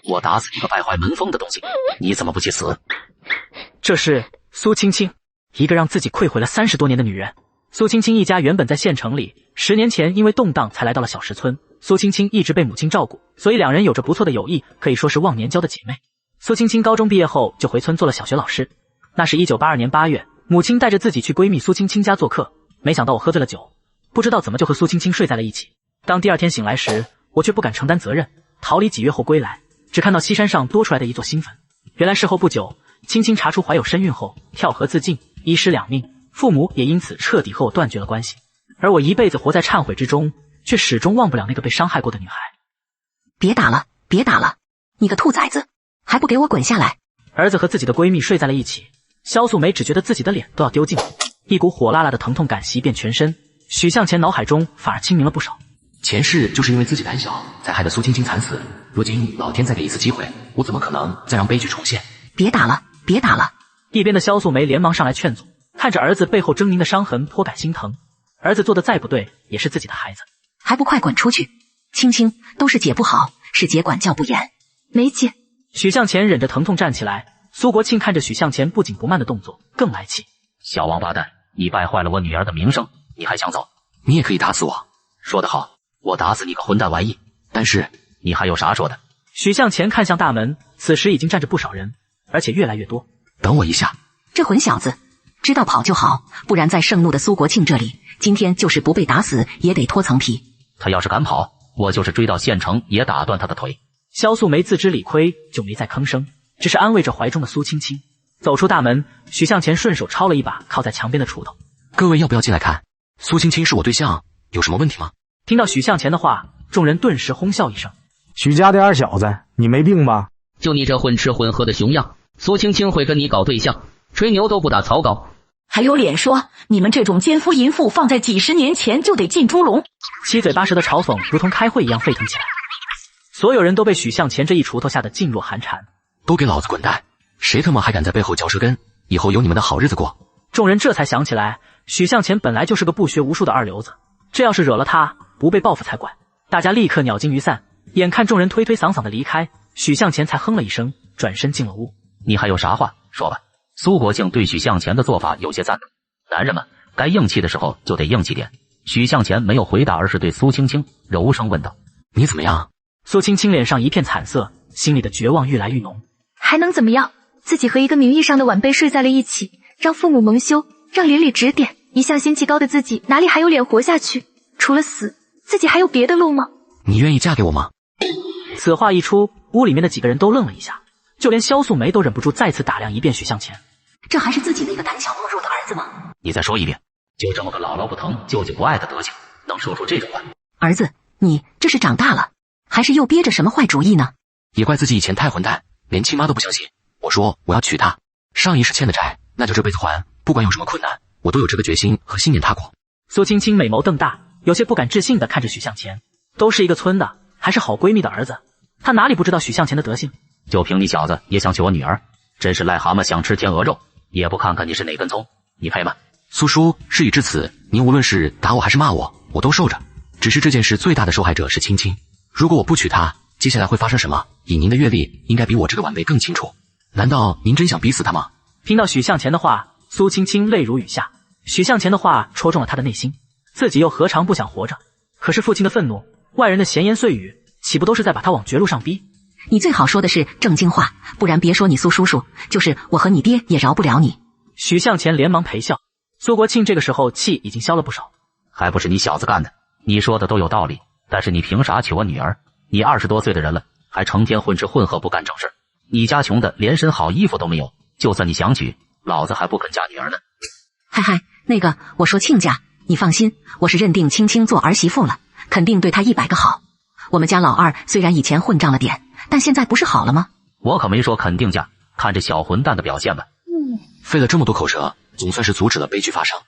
我打死你个败坏门风的东西，你怎么不去死？这是苏青青，一个让自己愧毁了30多年的女人。苏青青一家原本在县城里，10年前因为动荡才来到了小石村。苏青青一直被母亲照顾，所以两人有着不错的友谊，可以说是忘年交的姐妹。苏青青高中毕业后就回村做了小学老师。那是1982年8月，母亲带着自己去闺蜜苏青青家做客，没想到我喝醉了酒，不知道怎么就和苏青青睡在了一起。当第二天醒来时，我却不敢承担责任，逃离几月后归来，只看到西山上多出来的一座新坟。原来事后不久，青青查出怀有身孕后跳河自尽，一尸两命，父母也因此彻底和我断绝了关系。而我一辈子活在忏悔之中，却始终忘不了那个被伤害过的女孩。别打了，别打了，你个兔崽子，还不给我滚下来！儿子和自己的闺蜜睡在了一起，萧素梅只觉得自己的脸都要丢尽了，一股火辣辣的疼痛感袭遍全身。许向前脑海中反而清明了不少。前世就是因为自己胆小，才害得苏青青惨死。如今老天再给一次机会，我怎么可能再让悲剧重现？别打了，别打了！一边的萧素梅连忙上来劝阻，看着儿子背后狰狞的伤痕，颇感心疼。儿子做的再不对，也是自己的孩子，还不快滚出去！青青，都是姐不好，是姐管教不严。没姐。许向前忍着疼痛站起来，苏国庆看着许向前不紧不慢的动作，更来气。小王八蛋，你败坏了我女儿的名声，你还想走？你也可以打死我。说得好，我打死你个混蛋玩意！但是你还有啥说的？许向前看向大门，此时已经站着不少人，而且越来越多。等我一下。这混小子，知道跑就好，不然在盛怒的苏国庆这里，今天就是不被打死也得脱层皮。他要是敢跑，我就是追到县城也打断他的腿。萧素梅自知理亏，就没再吭声，只是安慰着怀中的苏青青。走出大门，许向前顺手抄了一把靠在墙边的锄头。各位要不要进来看？苏青青是我对象，有什么问题吗？听到许向前的话，众人顿时哄笑一声。许家的二小子，你没病吧？就你这混吃混喝的熊样，苏青青会跟你搞对象？吹牛都不打草稿，还有脸说你们这种奸夫淫妇放在几十年前就得进猪笼。七嘴八舌的嘲讽如同开会一样沸腾起来，所有人都被许向前这一锄头吓得噤若寒蝉。都给老子滚蛋！谁他妈还敢在背后嚼舌根？以后有你们的好日子过。众人这才想起来，许向前本来就是个不学无术的二流子，这要是惹了他，不被报复才怪。大家立刻鸟尽于散。眼看众人推推搡搡的离开，许向前才哼了一声，转身进了屋。你还有啥话说吧。苏国庆对许向前的做法有些赞同，男人们该硬气的时候就得硬气点。许向前没有回答，而是对苏青青柔声问道：你怎么样？苏青青脸上一片惨色，心里的绝望愈来愈浓。还能怎么样？自己和一个名义上的晚辈睡在了一起，让父母蒙羞，让邻里指点，一向心气高的自己哪里还有脸活下去？除了死，自己还有别的路吗？你愿意嫁给我吗？此话一出，屋里面的几个人都愣了一下，就连萧素梅都忍不住再次打量一遍许向前。这还是自己那个胆小懦弱的儿子吗？你再说一遍。就这么个姥姥不疼舅舅不爱的德行，能说出这种话？儿子，你这是长大了，还是又憋着什么坏主意呢？也怪自己以前太混蛋，连亲妈都不相信。我说我要娶她，上一世欠的债，那就这辈子还，不管有什么困难，我都有这个决心和信念踏过。苏青青美眸瞪大，有些不敢置信地看着许向前。都是一个村的，还是好闺蜜的儿子，她哪里不知道许向前的德行？就凭你小子也想娶我女儿，真是癞蛤蟆想吃天鹅肉，也不看看你是哪根葱，你配吗？苏叔，事已至此，您无论是打我还是骂我，我都受着。只是这件事最大的受害者是青青，如果我不娶她，接下来会发生什么？以您的阅历，应该比我这个晚辈更清楚。难道您真想逼死她吗？听到许向前的话，苏青青泪如雨下。许向前的话戳中了她的内心，自己又何尝不想活着？可是父亲的愤怒，外人的闲言碎语，岂不都是在把他往绝路上逼？你最好说的是正经话，不然别说你苏叔叔，就是我和你爹也饶不了你。许向前连忙陪笑。苏国庆这个时候气已经消了不少。还不是你小子干的，你说的都有道理，但是你凭啥娶我女儿？你20多岁的人了，还成天混吃混喝不干正事。你家穷的连身好衣服都没有，就算你想娶，老子还不肯嫁女儿呢。嗨嗨，那个我说亲家，你放心，我是认定青青做儿媳妇了，肯定对她100个好。我们家老二虽然以前混账了点，但现在不是好了吗？我可没说肯定嫁，看这小混蛋的表现吧。费了这么多口舌，总算是阻止了悲剧发生。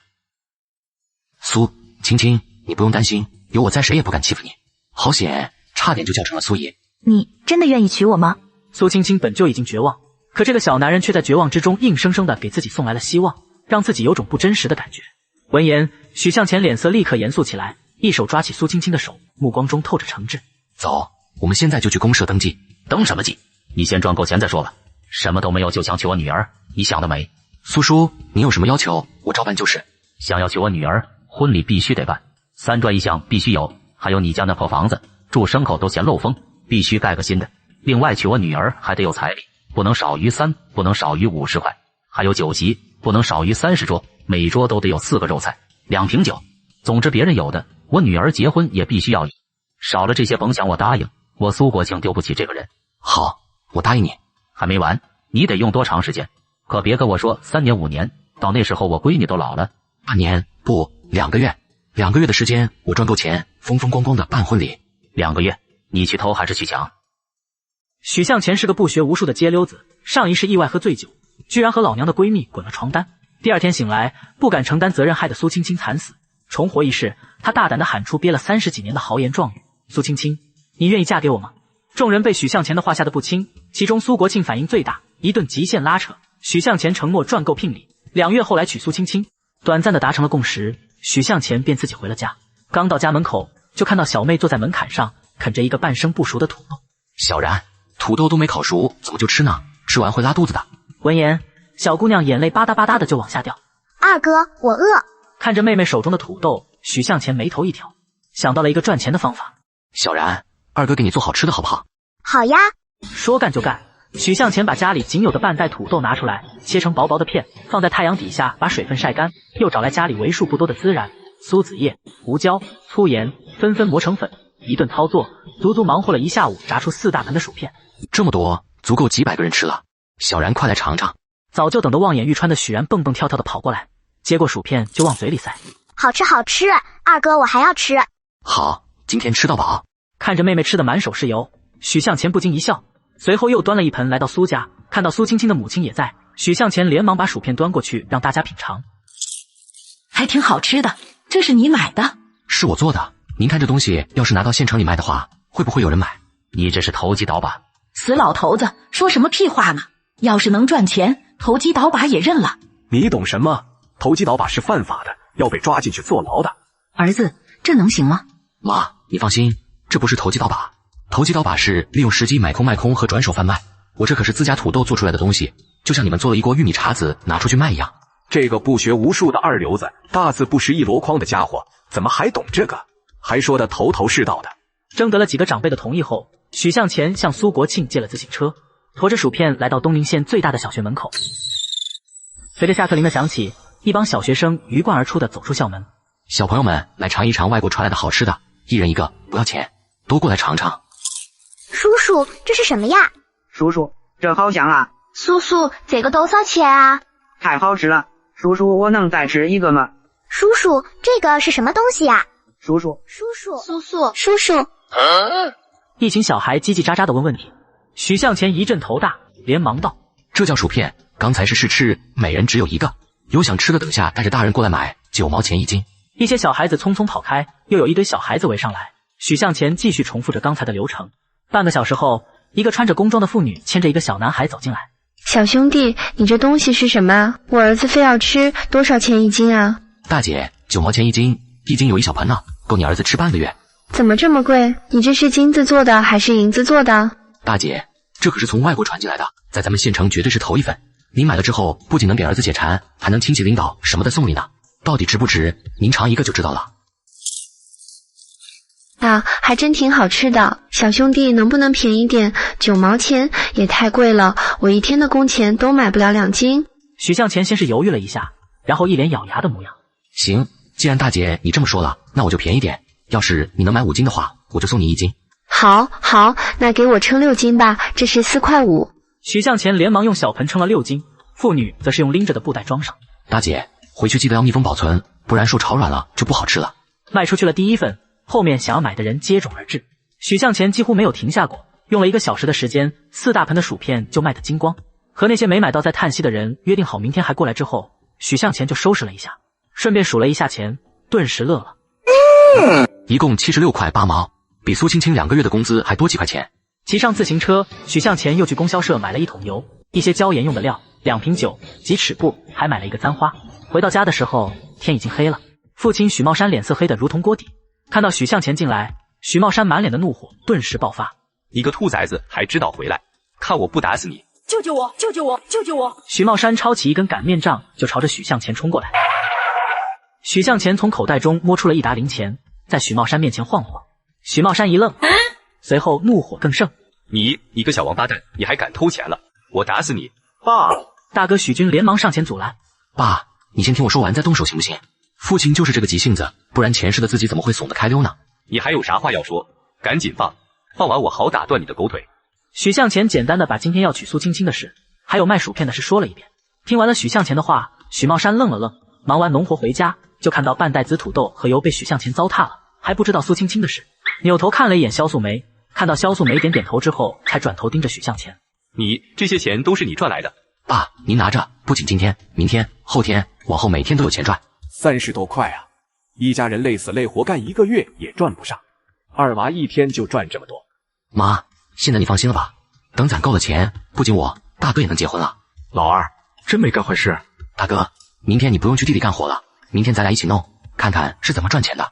苏青青，你不用担心，有我在，谁也不敢欺负你。好险，差点就叫成了苏爷。你真的愿意娶我吗？苏青青本就已经绝望，可这个小男人却在绝望之中硬生生的给自己送来了希望，让自己有种不真实的感觉。闻言，许向前脸色立刻严肃起来，一手抓起苏青青的手，目光中透着诚挚。走，我们现在就去公社登记。登什么记？你先赚够钱再说吧。什么都没有就想娶我女儿，你想得美。苏叔，你有什么要求，我照办就是。想要娶我女儿，婚礼必须得办，3转1项必须有，还有你家那破房子，住牲口都嫌漏风，必须盖个新的。另外娶我女儿还得有彩礼，不能少于3，不能少于50块，还有酒席，不能少于30桌，每桌都得有4个肉菜，2瓶酒。总之别人有的，我女儿结婚也必须要有。少了这些甭想我答应，我苏国庆丢不起这个人。好，我答应你。还没完，你得用多长时间？可别跟我说3年5年，到那时候我闺女都老了。半年不，2个月，2个月的时间，我赚够钱，风风光光的办婚礼。2个月，你去偷还是去抢？许向前是个不学无术的街溜子，上一世意外喝醉酒，居然和老娘的闺蜜滚了床单。第二天醒来，不敢承担责任，害得苏青青惨死。重活一世，他大胆地喊出憋了30几年的豪言壮语：苏青青，你愿意嫁给我吗？众人被许向前的话吓得不轻，其中苏国庆反应最大，一顿极限拉扯。许向前承诺赚够聘礼，2月后来娶苏青青。短暂的达成了共识，许向前便自己回了家。刚到家门口，就看到小妹坐在门槛上啃着一个半生不熟的土豆。小然，土豆都没烤熟，怎么就吃呢？吃完会拉肚子的。闻言，小姑娘眼泪吧嗒吧嗒的就往下掉。二哥，我饿。看着妹妹手中的土豆，许向前眉头一挑，想到了一个赚钱的方法。小然，二哥给你做好吃的好不好？好呀。说干就干，许向前把家里仅有的半袋土豆拿出来，切成薄薄的片，放在太阳底下把水分晒干，又找来家里为数不多的孜然、苏子叶、胡椒、粗盐，纷纷磨成粉。一顿操作，足足忙活了1下午，炸出4大盆的薯片。这么多，足够几百个人吃了。小然，快来尝尝。早就等得望眼欲穿的许然蹦蹦跳跳的跑过来，接过薯片就往嘴里塞。好吃好吃，二哥我还要吃。好，今天吃到饱。看着妹妹吃得满手是油，许向前不禁一笑，随后又端了一盆来到苏家，看到苏青青的母亲也在，许向前连忙把薯片端过去让大家品尝。还挺好吃的，这是你买的？是我做的。您看这东西要是拿到县城里卖的话，会不会有人买？你这是投机倒把。死老头子，说什么屁话呢？要是能赚钱，投机倒把也认了。你懂什么？投机倒把是犯法的，要被抓进去坐牢的。儿子，这能行吗？妈，你放心，这不是投机倒把。投机倒把是利用时机买空卖空和转手贩卖。我这可是自家土豆做出来的东西，就像你们做了一锅玉米碴子拿出去卖一样。这个不学无术的二流子，大字不识一箩筐的家伙，怎么还懂这个？还说得头头是道的。征得了几个长辈的同意后，许向前向苏国庆借了自行车，驮着薯片来到东宁县最大的小学门口。随着下课铃的响起，一帮小学生鱼贯而出的走出校门。小朋友们，来尝一尝外国传来的好吃的，一人一个，不要钱，都过来尝尝。叔叔，这是什么呀？叔叔，这好香啊！叔叔，这个多少钱啊？太好吃了，叔叔，我能再吃一个吗？叔叔，这个是什么东西呀？叔叔，叔叔，叔叔，叔叔。一群小孩叽叽喳喳的问问题，许向前一阵头大，连忙道：这叫薯片，刚才是试吃，每人只有一个，有想吃的等下带着大人过来买，9毛钱一斤。一些小孩子匆匆跑开，又有一堆小孩子围上来。许向前继续重复着刚才的流程。半个小时后，一个穿着工装的妇女牵着一个小男孩走进来。小兄弟，你这东西是什么？我儿子非要吃，多少钱一斤啊？大姐，9毛钱一斤，一斤有1小盆呢，够你儿子吃半个月。怎么这么贵？你这是金子做的还是银子做的？大姐，这可是从外国传进来的，在咱们县城绝对是头一份。您买了之后，不仅能给儿子解馋，还能亲戚领导什么的送礼呢。到底值不值？您尝一个就知道了。啊，还真挺好吃的。小兄弟，能不能便宜点？9毛钱也太贵了，我一天的工钱都买不了2斤。许向前先是犹豫了一下，然后一脸咬牙的模样。行，既然大姐你这么说了，那我就便宜点。要是你能买5斤的话，我就送你1斤。好，那给我称6斤吧，这是4块5。许向前连忙用小盆称了6斤，妇女则是用拎着的布袋装上。大姐，回去记得要密封保存，不然受潮软了就不好吃了。卖出去了第一份，后面想要买的人接踵而至。许向前几乎没有停下过，用了1个小时的时间，4大盆的薯片就卖得精光。和那些没买到在叹息的人约定好明天还过来之后，许向前就收拾了一下，顺便数了一下钱，顿时乐了。一共76块8毛，比苏青青2个月的工资还多几块钱。骑上自行车，许向前又去供销社买了1桶油，一些椒盐用的料，2瓶酒，几尺布，还买了一个簪花。回到家的时候，天已经黑了。父亲许茂山脸色黑得如同锅底，看到许向前进来，许茂山满脸的怒火顿时爆发。你个兔崽子还知道回来，看我不打死你！救救我！救救我！救救我！许茂山抄起一根擀面杖就朝着许向前冲过来。许向前从口袋中摸出了一沓零钱，在许茂山面前晃了晃。许茂山一愣，随后怒火更盛：你个小王八蛋，你还敢偷钱了？我打死你！爸！大哥许军连忙上前阻拦：爸，你先听我说完再动手行不行？父亲就是这个急性子，不然前世的自己怎么会怂得开溜呢？你还有啥话要说？赶紧放，放完我好打断你的狗腿。许向前简单的把今天要娶苏青青的事，还有卖薯片的事说了一遍。听完了许向前的话，许茂山愣了愣，忙完农活回家，就看到半袋子土豆和油被许向前糟蹋了，还不知道苏青青的事，扭头看了一眼萧素梅，看到萧素梅点点头之后，才转头盯着许向前：你这些钱都是你赚来的？爸，您拿着，不仅今天、明天、后天，往后每天都有钱赚。30多块啊！一家人累死累活干1个月也赚不上，二娃一天就赚这么多。妈，现在你放心了吧？等攒够了钱，不仅我，大哥也能结婚了。老二，真没干坏事。大哥，明天你不用去地里干活了，明天咱俩一起弄，看看是怎么赚钱的。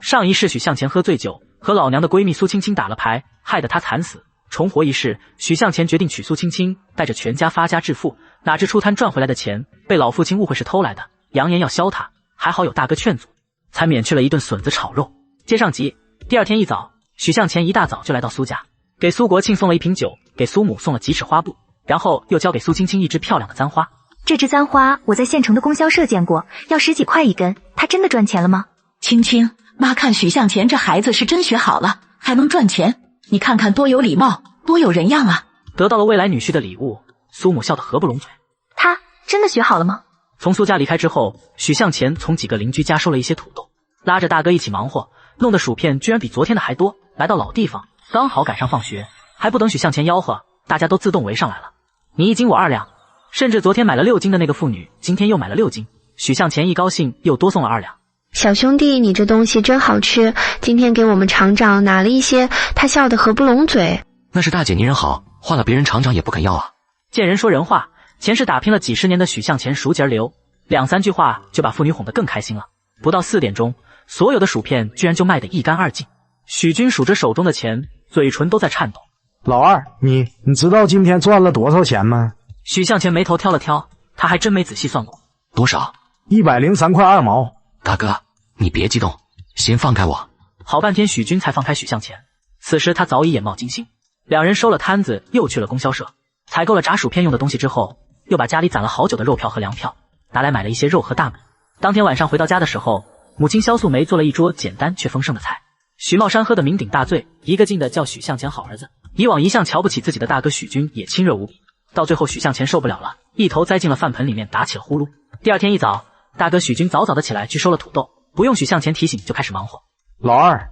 上一世许向前喝醉酒，和老娘的闺蜜苏青青打了牌，害得她惨死。重活一世，许向前决定娶苏青青，带着全家发家致富。哪知出摊赚回来的钱被老父亲误会是偷来的，扬言要削他，还好有大哥劝阻，才免去了一顿笋子炒肉。接上集。第二天一早，许向前一大早就来到苏家，给苏国庆送了一瓶酒，给苏母送了几尺花布，然后又交给苏青青一支漂亮的簪花。这支簪花我在县城的供销社见过，要10几块一根，他真的赚钱了吗？青青，妈看许向前这孩子是真学好了，还能赚钱，你看看多有礼貌，多有人样啊！得到了未来女婿的礼物，苏母笑得合不拢嘴。他真的学好了吗？从苏家离开之后，许向前从几个邻居家收了一些土豆，拉着大哥一起忙活，弄的薯片居然比昨天的还多。来到老地方，刚好赶上放学，还不等许向前吆喝，大家都自动围上来了。你1斤我2两，甚至昨天买了6斤的那个妇女，今天又买了6斤。许向前一高兴，又多送了2两。小兄弟，你这东西真好吃，今天给我们厂长拿了一些，他笑得合不拢嘴。那是大姐您人好，换了别人厂长也不肯要啊。见人说人话，前世打拼了几十年的许向前熟节流，2、3句话就把妇女哄得更开心了。不到4点钟，所有的薯片居然就卖得一干二净。许军数着手中的钱，嘴唇都在颤抖。老二，你知道今天赚了多少钱吗？许向前眉头挑了挑，他还真没仔细算过。多少？103块2毛。大哥，你别激动，先放开我。好半天许军才放开许向前，此时他早已眼冒金星。两人收了摊子，又去了供销社，采购了炸薯片用的东西之后，又把家里攒了好久的肉票和粮票拿来买了一些肉和大米。当天晚上回到家的时候，母亲萧素梅做了一桌简单却丰盛的菜。许茂山喝得酩酊大醉，一个劲的叫许向前好儿子。以往一向瞧不起自己的大哥许军也亲热无比，到最后许向前受不了了，一头栽进了饭盆里面打起了呼噜。第二天一早，大哥许军早早的起来去收了土豆，不用许向前提醒就开始忙活。老二，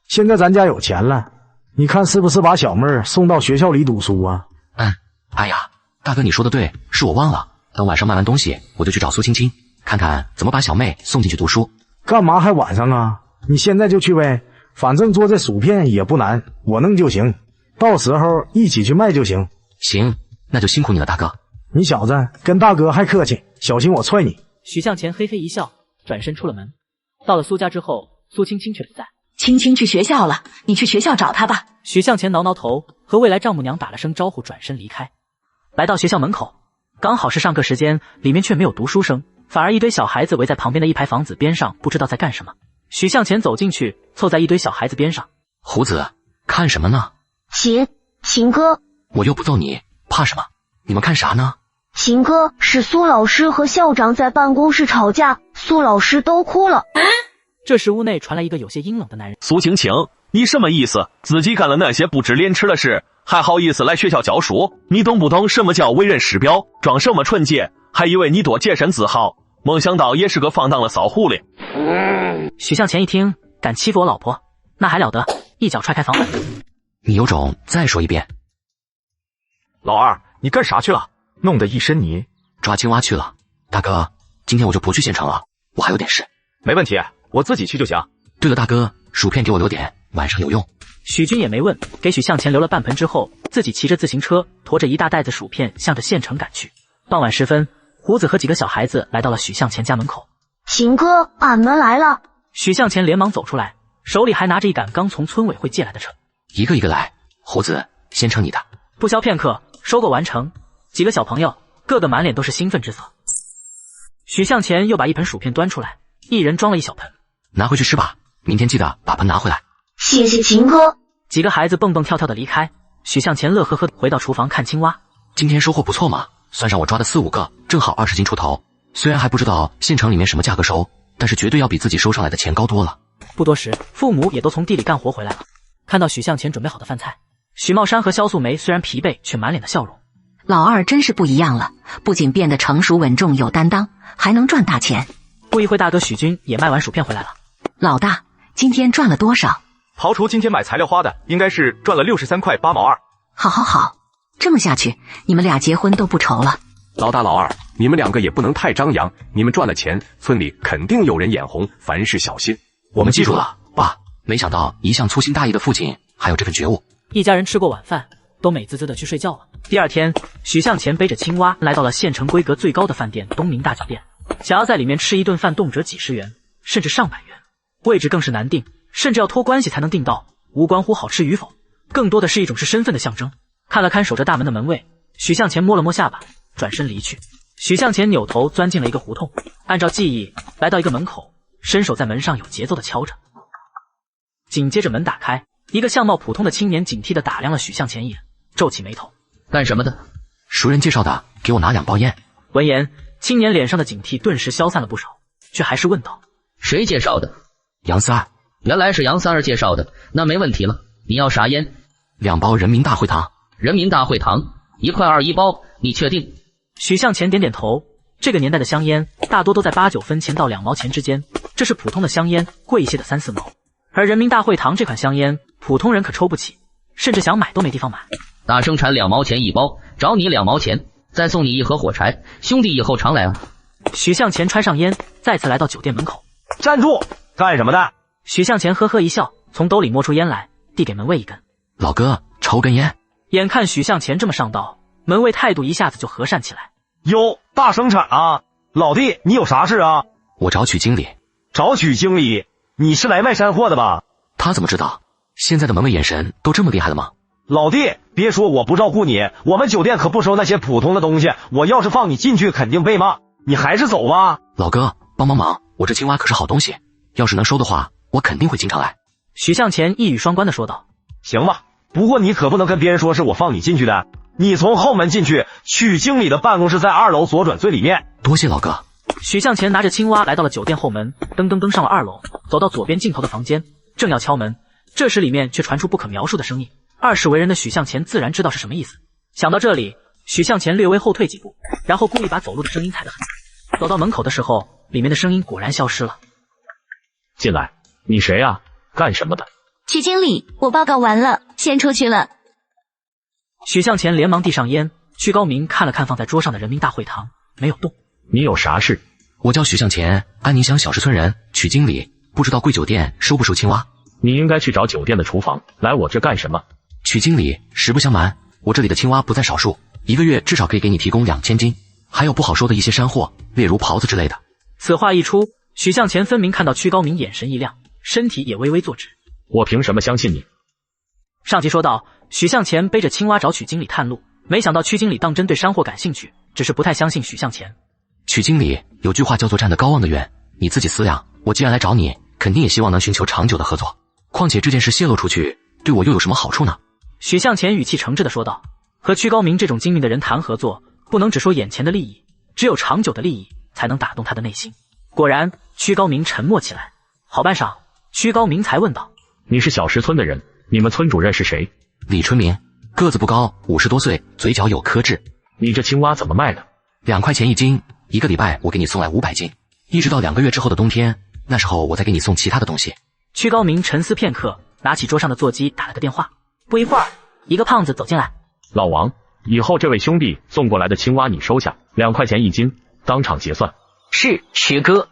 现在咱家有钱了，你看是不是把小妹儿送到学校里读书啊？哎呀，大哥你说的对，是我忘了，等晚上卖完东西我就去找苏青青，看看怎么把小妹送进去读书。干嘛还晚上啊？你现在就去呗，反正做这薯片也不难，我弄就行，到时候一起去卖就行。行，那就辛苦你了大哥。你小子跟大哥还客气，小心我踹你。许向前嘿嘿一笑，转身出了门。到了苏家之后，苏青青却不在。青青去学校了，你去学校找她吧。许向前挠挠头，和未来丈母娘打了声招呼，转身离开。来到学校门口，刚好是上课时间，里面却没有读书声，反而一堆小孩子围在旁边的一排房子边上，不知道在干什么。许向前走进去，凑在一堆小孩子边上。胡子，看什么呢？秦哥，我又不揍你，怕什么？你们看啥呢？秦哥，是苏老师和校长在办公室吵架，苏老师都哭了。这时屋内传来一个有些阴冷的男人。苏晴晴，你什么意思？自己干了那些不知廉耻的事，还好意思来学校教书？你懂不懂什么叫为人师表？装什么纯洁？还以为你多洁身自好，没想到也是个放荡的骚狐狸。许向前一听，敢欺负我老婆，那还了得，一脚踹开房门。你有种再说一遍。老二，你干啥去了？弄得一身泥。抓青蛙去了。大哥，今天我就不去县城了，我还有点事。没问题，我自己去就行。对了大哥，薯片给我留点，晚上有用。许军也没问，给许向前留了半盆之后，自己骑着自行车驮着一大袋子薯片向着县城赶去。傍晚时分，胡子和几个小孩子来到了许向前家门口。秦哥，俺们来了。许向前连忙走出来，手里还拿着一杆刚从村委会借来的车。一个一个来，胡子先称你的。不消片刻，收购完成，几个小朋友个个满脸都是兴奋之色。许向前又把一盆薯片端出来，一人装了一小盆，拿回去吃吧，明天记得把盆拿回来。谢谢秦哥。几个孩子蹦蹦跳跳的离开，许向前乐呵呵地回到厨房看青蛙。今天收获不错嘛，算上我抓的4、5个，正好20斤出头。虽然还不知道县城里面什么价格收，但是绝对要比自己收上来的钱高多了。不多时，父母也都从地里干活回来了，看到许向前准备好的饭菜，许茂山和萧素梅虽然疲惫，却满脸的笑容。老二真是不一样了，不仅变得成熟稳重有担当，还能赚大钱。不一会，大哥许军也卖完薯片回来了。老大，今天赚了多少？刨除今天买材料花的，应该是赚了63块8毛2。好，这么下去，你们俩结婚都不愁了。老大老二，你们2个也不能太张扬，你们赚了钱，村里肯定有人眼红，凡事小心。我们记住了，爸。没想到一向粗心大意的父亲还有这份觉悟。一家人吃过晚饭，都美滋滋的去睡觉了。第二天，许向前背着青蛙来到了县城规格最高的饭店东明大酒店，想要在里面吃一顿饭，动辄几十元，甚至上百元，位置更是难定，甚至要托关系才能订到，无关乎好吃与否，更多的是一种是身份的象征。看了看守着大门的门卫，许向前摸了摸下巴，转身离去。许向前扭头钻进了一个胡同，按照记忆来到一个门口，伸手在门上有节奏的敲着。紧接着门打开，一个相貌普通的青年警惕地打量了许向前一眼，皱起眉头。干什么的？熟人介绍的，给我拿2包烟。闻言，青年脸上的警惕顿时消散了不少，却还是问道：谁介绍的？杨三儿。原来是杨三儿介绍的，那没问题了。你要啥烟？2包人民大会堂。人民大会堂1块2一包，你确定？许向前点点头。这个年代的香烟大多都在8、9分钱到2毛钱之间，这是普通的香烟，贵一些的3、4毛。而人民大会堂这款香烟，普通人可抽不起，甚至想买都没地方买。大生产2毛钱一包，找你2毛钱，再送你1盒火柴，兄弟以后常来啊。许向前穿上烟，再次来到酒店门口。站住！干什么的？许向前呵呵一笑，从兜里摸出烟来，递给门卫一根。老哥，抽根烟。眼看许向前这么上道，门卫态度一下子就和善起来。哟，大生产啊！老弟，你有啥事啊？我找曲经理。找曲经理？你是来卖山货的吧？他怎么知道？现在的门卫眼神都这么厉害了吗？老弟，别说我不照顾你，我们酒店可不收那些普通的东西，我要是放你进去肯定被骂，你还是走吧。老哥，帮忙，我这青蛙可是好东西，要是能收的话，我肯定会经常来。许向前一语双关的说道。行吧，不过你可不能跟别人说是我放你进去的，你从后门进去，曲经理的办公室在2楼左转最里面。多谢老哥。许向前拿着青蛙来到了酒店后门，登上了2楼，走到左边尽头的房间，正要敲门，这时里面却传出不可描述的声音。20为人的许向前自然知道是什么意思。想到这里，许向前略微后退几步，然后故意把走路的声音踩得很近。走到门口的时候，里面的声音果然消失了。进来，你谁啊？干什么的？曲经理，我报告完了，先出去了。许向前连忙递上烟，曲高明看了看放在桌上的人民大会堂，没有动。你有啥事？我叫许向前，安宁乡小石村人，曲经理，不知道贵酒店收不收青蛙？你应该去找酒店的厨房，来我这干什么？曲经理，实不相瞒，我这里的青蛙不在少数，1个月至少可以给你提供2000斤，还有不好收的一些山货，例如袍子之类的。此话一出，许向前分明看到曲高明眼神一亮，身体也微微坐直。我凭什么相信你？上集说到，许向前背着青蛙找曲经理探路，没想到曲经理当真对山货感兴趣，只是不太相信许向前。曲经理，有句话叫做站得高望得远，你自己思量，我既然来找你，肯定也希望能寻求长久的合作，况且这件事泄露出去，对我又有什么好处呢？许向前语气诚挚地说道。和曲高明这种精明的人谈合作，不能只说眼前的利益，只有长久的利益才能打动他的内心。果然，曲高明沉默起来，好半晌，曲高明才问道：你是小石村的人，你们村主任是谁？李春明，个子不高，50多岁，嘴角有颗痣。你这青蛙怎么卖的？2块钱1斤，1个礼拜我给你送来500斤，一直到2个月之后的冬天，那时候我再给你送其他的东西。曲高明沉思片刻，拿起桌上的座机打了个电话。不一会儿，一个胖子走进来。老王，以后这位兄弟送过来的青蛙你收下，2块钱1斤，当场结算。是，曲哥。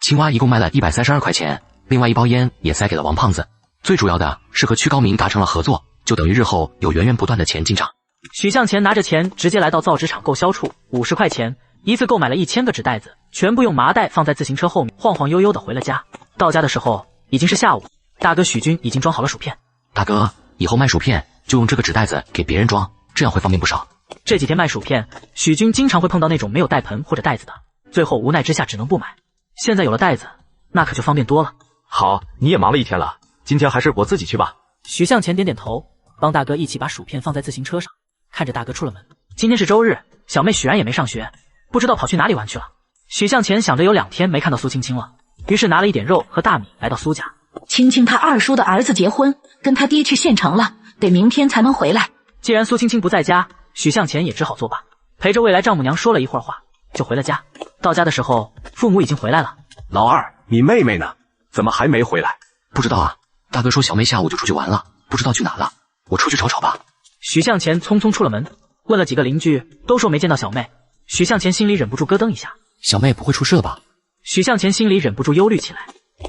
青蛙一共卖了132块钱，另外1包烟也塞给了王胖子。最主要的是和曲高明达成了合作，就等于日后有源源不断的钱进账。许向前拿着钱直接来到造纸厂购销处，50块钱一次购买了1000个纸袋子，全部用麻袋放在自行车后面，晃晃悠悠的回了家。到家的时候已经是下午，大哥许军已经装好了薯片。大哥，以后卖薯片就用这个纸袋子给别人装，这样会方便不少。这几天卖薯片，许军经常会碰到那种没有带盆或者袋子的，最后无奈之下只能不买。现在有了袋子，那可就方便多了。好，你也忙了一天了，今天还是我自己去吧。许向前点点头，帮大哥一起把薯片放在自行车上，看着大哥出了门。今天是周日，小妹许然也没上学，不知道跑去哪里玩去了。许向前想着有2天没看到苏青青了，于是拿了一点肉和大米来到苏家。青青他二叔的儿子结婚，跟他爹去县城了，得明天才能回来。既然苏青青不在家，许向前也只好作罢，陪着未来丈母娘说了一会儿话，就回了家。到家的时候，父母已经回来了。老二，你妹妹呢？怎么还没回来？不知道啊，大哥说小妹下午就出去玩了，不知道去哪了，我出去瞅瞅吧。许向前匆匆出了门，问了几个邻居，都说没见到小妹。许向前心里忍不住咯噔一下，小妹不会出事吧？许向前心里忍不住忧虑起来，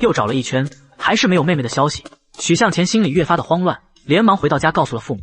又找了一圈，还是没有妹妹的消息。许向前心里越发的慌乱，连忙回到家告诉了父母。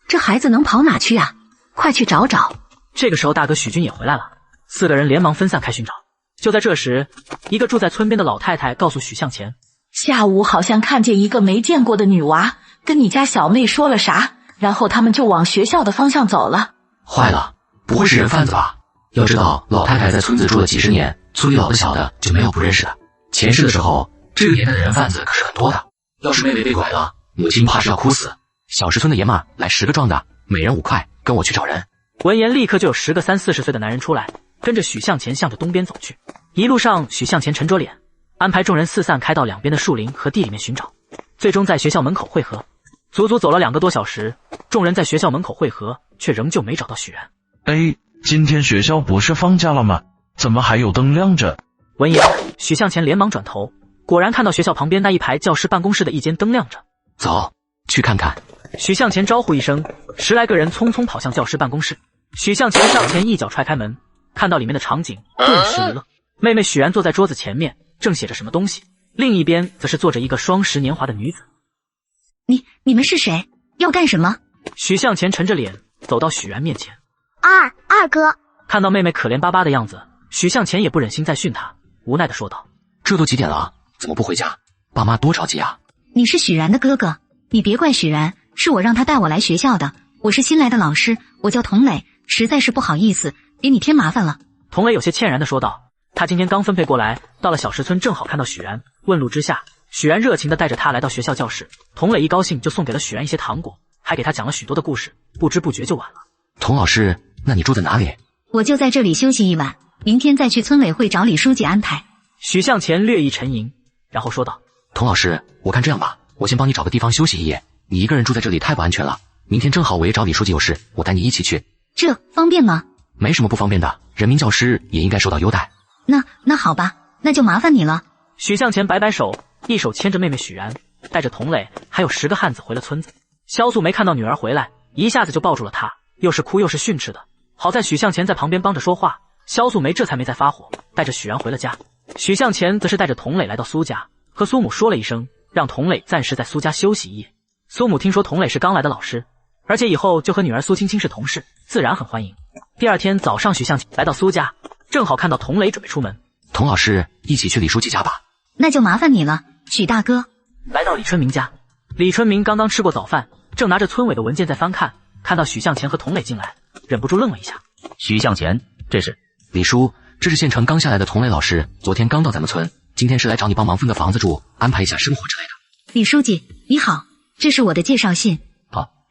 这孩子能跑哪去啊？快去找找。这个时候大哥许军也回来了，4个人连忙分散开寻找。就在这时，一个住在村边的老太太告诉许向前，下午好像看见一个没见过的女娃，跟你家小妹说了啥，然后他们就往学校的方向走了。坏了，不会是人贩子吧？要知道老太太在村子住了几10年，村里老的小的就没有不认识的。前世的时候，这个年代的人贩子可是很多的，要是妹妹被拐了，母亲怕是要哭死。小石村的爷们来10个壮的，每人5块，跟我去找人。闻言立刻就有10个30、40岁的男人出来，跟着许向前向着东边走去。一路上许向前沉着脸，安排众人四散开到两边的树林和地里面寻找，最终在学校门口汇合。足足走了2个多小时，众人在学校门口汇合，却仍旧没找到许然。今天学校不是放假了吗？怎么还有灯亮着？闻言，许向前连忙转头，果然看到学校旁边那一排教师办公室的一间灯亮着。走，去看看。许向前招呼一声，10来个人匆匆跑向教师办公室。许向前上前一脚踹开门，看到里面的场景，顿时一愣。妹妹许然坐在桌子前面，正写着什么东西，另一边则是坐着一个双10年华的女子。你们是谁？要干什么？许向前沉着脸走到许然面前。二哥，看到妹妹可怜巴巴的样子，许向前也不忍心再训她，无奈的说道：“这都几点了，怎么不回家？爸妈多着急啊！”你是许然的哥哥，你别怪许然，是我让他带我来学校的。我是新来的老师，我叫童磊，实在是不好意思，给你添麻烦了。童磊有些歉然的说道。他今天刚分配过来，到了小石村正好看到许然，问路之下，许然热情的带着他来到学校教室。童磊一高兴就送给了许然一些糖果，还给他讲了许多的故事，不知不觉就晚了。童老师，那你住在哪里？我就在这里休息一晚，明天再去村委会找李书记安排。许向前略一沉吟，然后说道：“童老师，我看这样吧，我先帮你找个地方休息一夜，你一个人住在这里太不安全了。明天正好我也找李书记有事，我带你一起去。这方便吗？没什么不方便的，人民教师也应该受到优待。那好吧，那就麻烦你了。”许向前摆摆手，一手牵着妹妹许然，带着童磊还有10个汉子回了村子。萧素梅看到女儿回来，一下子就抱住了她，又是哭又是训斥的。好在许向前在旁边帮着说话，萧素梅这才没再发火，带着许然回了家。许向前则是带着童磊来到苏家，和苏母说了一声，让童磊暂时在苏家休息一夜。苏母听说童磊是刚来的老师，而且以后就和女儿苏青青是同事，自然很欢迎。第2天早上，许向前来到苏家，正好看到童磊准备出门。童老师，一起去李书记家吧。那就麻烦你了，许大哥。来到李春明家，李春明刚刚吃过早饭，正拿着村委的文件在翻看，看到许向前和童磊进来，忍不住愣了一下。许向前，这是李叔，这是县城刚下来的童磊老师，昨天刚到咱们村，今天是来找你帮忙分个房子住，安排一下生活之类的。李书记你好，这是我的介绍信。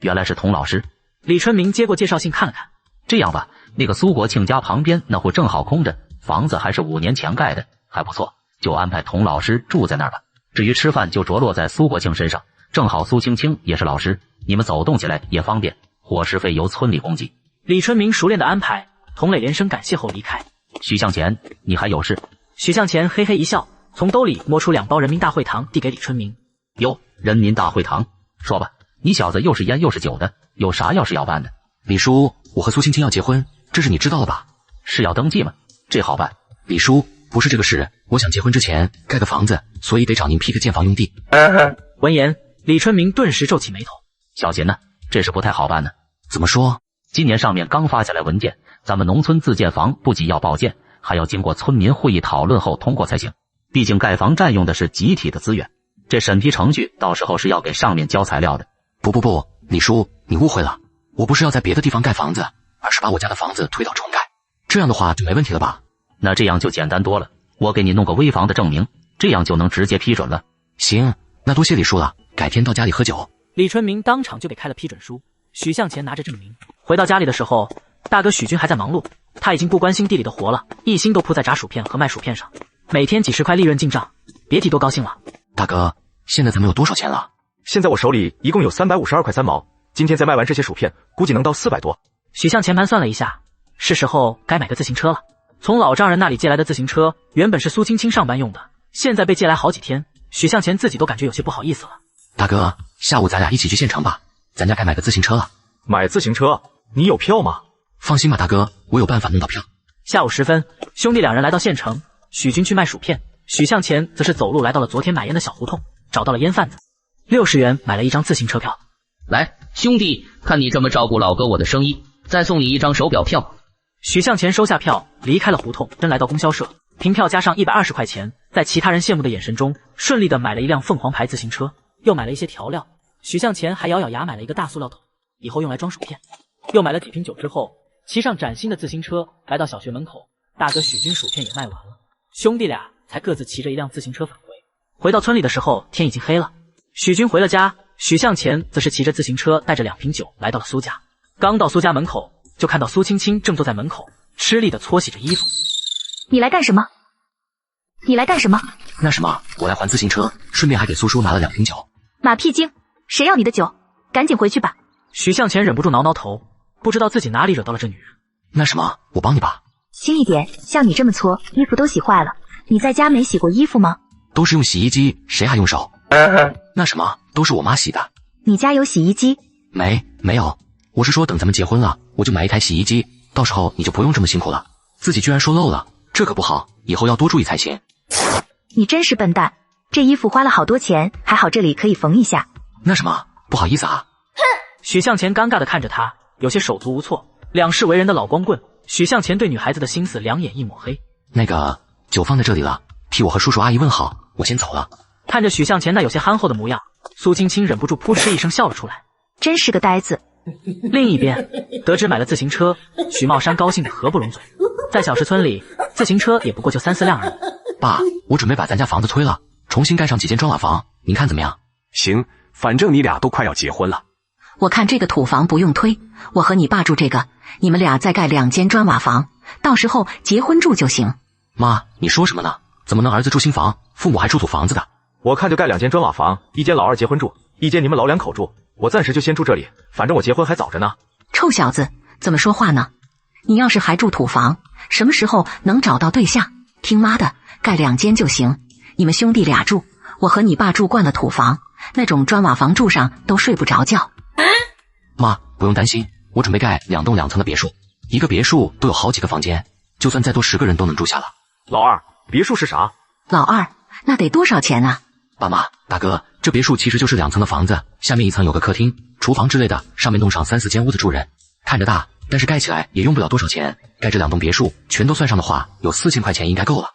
原来是童老师。李春明接过介绍信看了看。这样吧，那个苏国庆家旁边那户正好空着，房子还是5年前盖的，还不错，就安排童老师住在那儿吧。至于吃饭就着落在苏国庆身上，正好苏青青也是老师，你们走动起来也方便，伙食费由村里供给。李春明熟练的安排，童磊连声感谢后离开。许向前，你还有事？许向前嘿嘿一笑，从兜里摸出2包人民大会堂递给李春明。哟，人民大会堂，说吧，你小子又是烟又是酒的，有啥要事要办的？李叔，我和苏青青要结婚，这事你知道了吧？是要登记吗？这好办。李叔，不是这个事，我想结婚之前盖个房子，所以得找您批个建房用地。闻言，李春明顿时皱起眉头。小秦呢？这事不太好办呢。怎么说？今年上面刚发下来文件，咱们农村自建房不仅要报建，还要经过村民会议讨论后通过才行。毕竟盖房占用的是集体的资源，这审批程序到时候是要给上面交材料的。不，李叔，你误会了，我不是要在别的地方盖房子，而是把我家的房子推倒重盖，这样的话就没问题了吧？那这样就简单多了，我给你弄个危房的证明，这样就能直接批准了。行，那多谢李叔了，改天到家里喝酒。李春明当场就给开了批准书。许向前拿着证明回到家里的时候，大哥许军还在忙碌，他已经不关心地里的活了，一心都扑在炸薯片和卖薯片上，每天几10块利润进账，别提多高兴了。大哥，现在咱们有多少钱了？现在我手里一共有352块3毛，今天再卖完这些薯片，估计能到400多。许向前盘算了一下，是时候该买个自行车了。从老丈人那里借来的自行车，原本是苏青青上班用的，现在被借来好几天，许向前自己都感觉有些不好意思了。大哥，下午咱俩一起去县城吧，咱家该买个自行车了。买自行车？你有票吗？放心吧，大哥，我有办法弄到票。下午时分，兄弟两人来到县城，许军去卖薯片，许向前则是走路来到了昨天买烟的小胡同，找到了烟贩子，60元买了一张自行车票。来，兄弟，看你这么照顾老哥我的生意，再送你一张手表票。许向前收下票，离开了胡同，真来到供销社，凭票加上120块钱，在其他人羡慕的眼神中，顺利的买了一辆凤凰牌自行车，又买了一些调料。许向前还咬咬牙买了一个大塑料桶，以后用来装薯片。又买了几瓶酒之后，骑上崭新的自行车来到小学门口，大哥许军薯片也卖完了，兄弟俩才各自骑着一辆自行车返回。回到村里的时候，天已经黑了。许军回了家，许向前则是骑着自行车带着2瓶酒来到了苏家。刚到苏家门口，就看到苏青青正坐在门口吃力的搓洗着衣服。你来干什么？你来干什么？那什么，我来还自行车，顺便还给苏叔拿了2瓶酒。马屁精，谁要你的酒？赶紧回去吧。许向前忍不住挠挠头，不知道自己哪里惹到了这女人。那什么，我帮你吧。轻一点，像你这么搓，衣服都洗坏了。你在家没洗过衣服吗？都是用洗衣机，谁还用手？那什么，都是我妈洗的。你家有洗衣机？没有。我是说等咱们结婚了，我就买一台洗衣机，到时候你就不用这么辛苦了。自己居然说漏了，这可不好，以后要多注意才行。你真是笨蛋，这衣服花了好多钱，还好这里可以缝一下。那什么，不好意思啊。许向前尴尬地看着他，有些手足无措。两世为人的老光棍，许向前对女孩子的心思两眼一抹黑。那个酒放在这里了，替我和叔叔阿姨问好，我先走了。看着许向前那有些憨厚的模样，苏青青忍不住扑哧一声笑了出来，真是个呆子。另一边，得知买了自行车，许茂山高兴得合不拢嘴。在小石村里，自行车也不过就3、4辆而已。爸，我准备把咱家房子推了，重新盖上几间砖瓦房，您看怎么样？行，反正你俩都快要结婚了。我看这个土房不用推，我和你爸住这个，你们俩再盖2间砖瓦房，到时候结婚住就行。妈，你说什么呢？怎么能儿子住新房，父母还住土房子的？我看就盖2间砖瓦房，1间老二结婚住，1间你们老2口住。我暂时就先住这里，反正我结婚还早着呢。臭小子，怎么说话呢？你要是还住土房，什么时候能找到对象？听妈的，盖2间就行。你们兄弟俩住，我和你爸住惯了土房，那种砖瓦房住上都睡不着觉。妈，不用担心，我准备盖2栋2层的别墅，一个别墅都有好几个房间，就算再多10个人都能住下了。老二，别墅是啥？老二，那得多少钱啊？爸妈，大哥，这别墅其实就是2层的房子，下面1层有个客厅、厨房之类的，上面弄上3、4间屋子住人，看着大，但是盖起来也用不了多少钱。盖这2栋别墅全都算上的话，有4000块钱应该够了。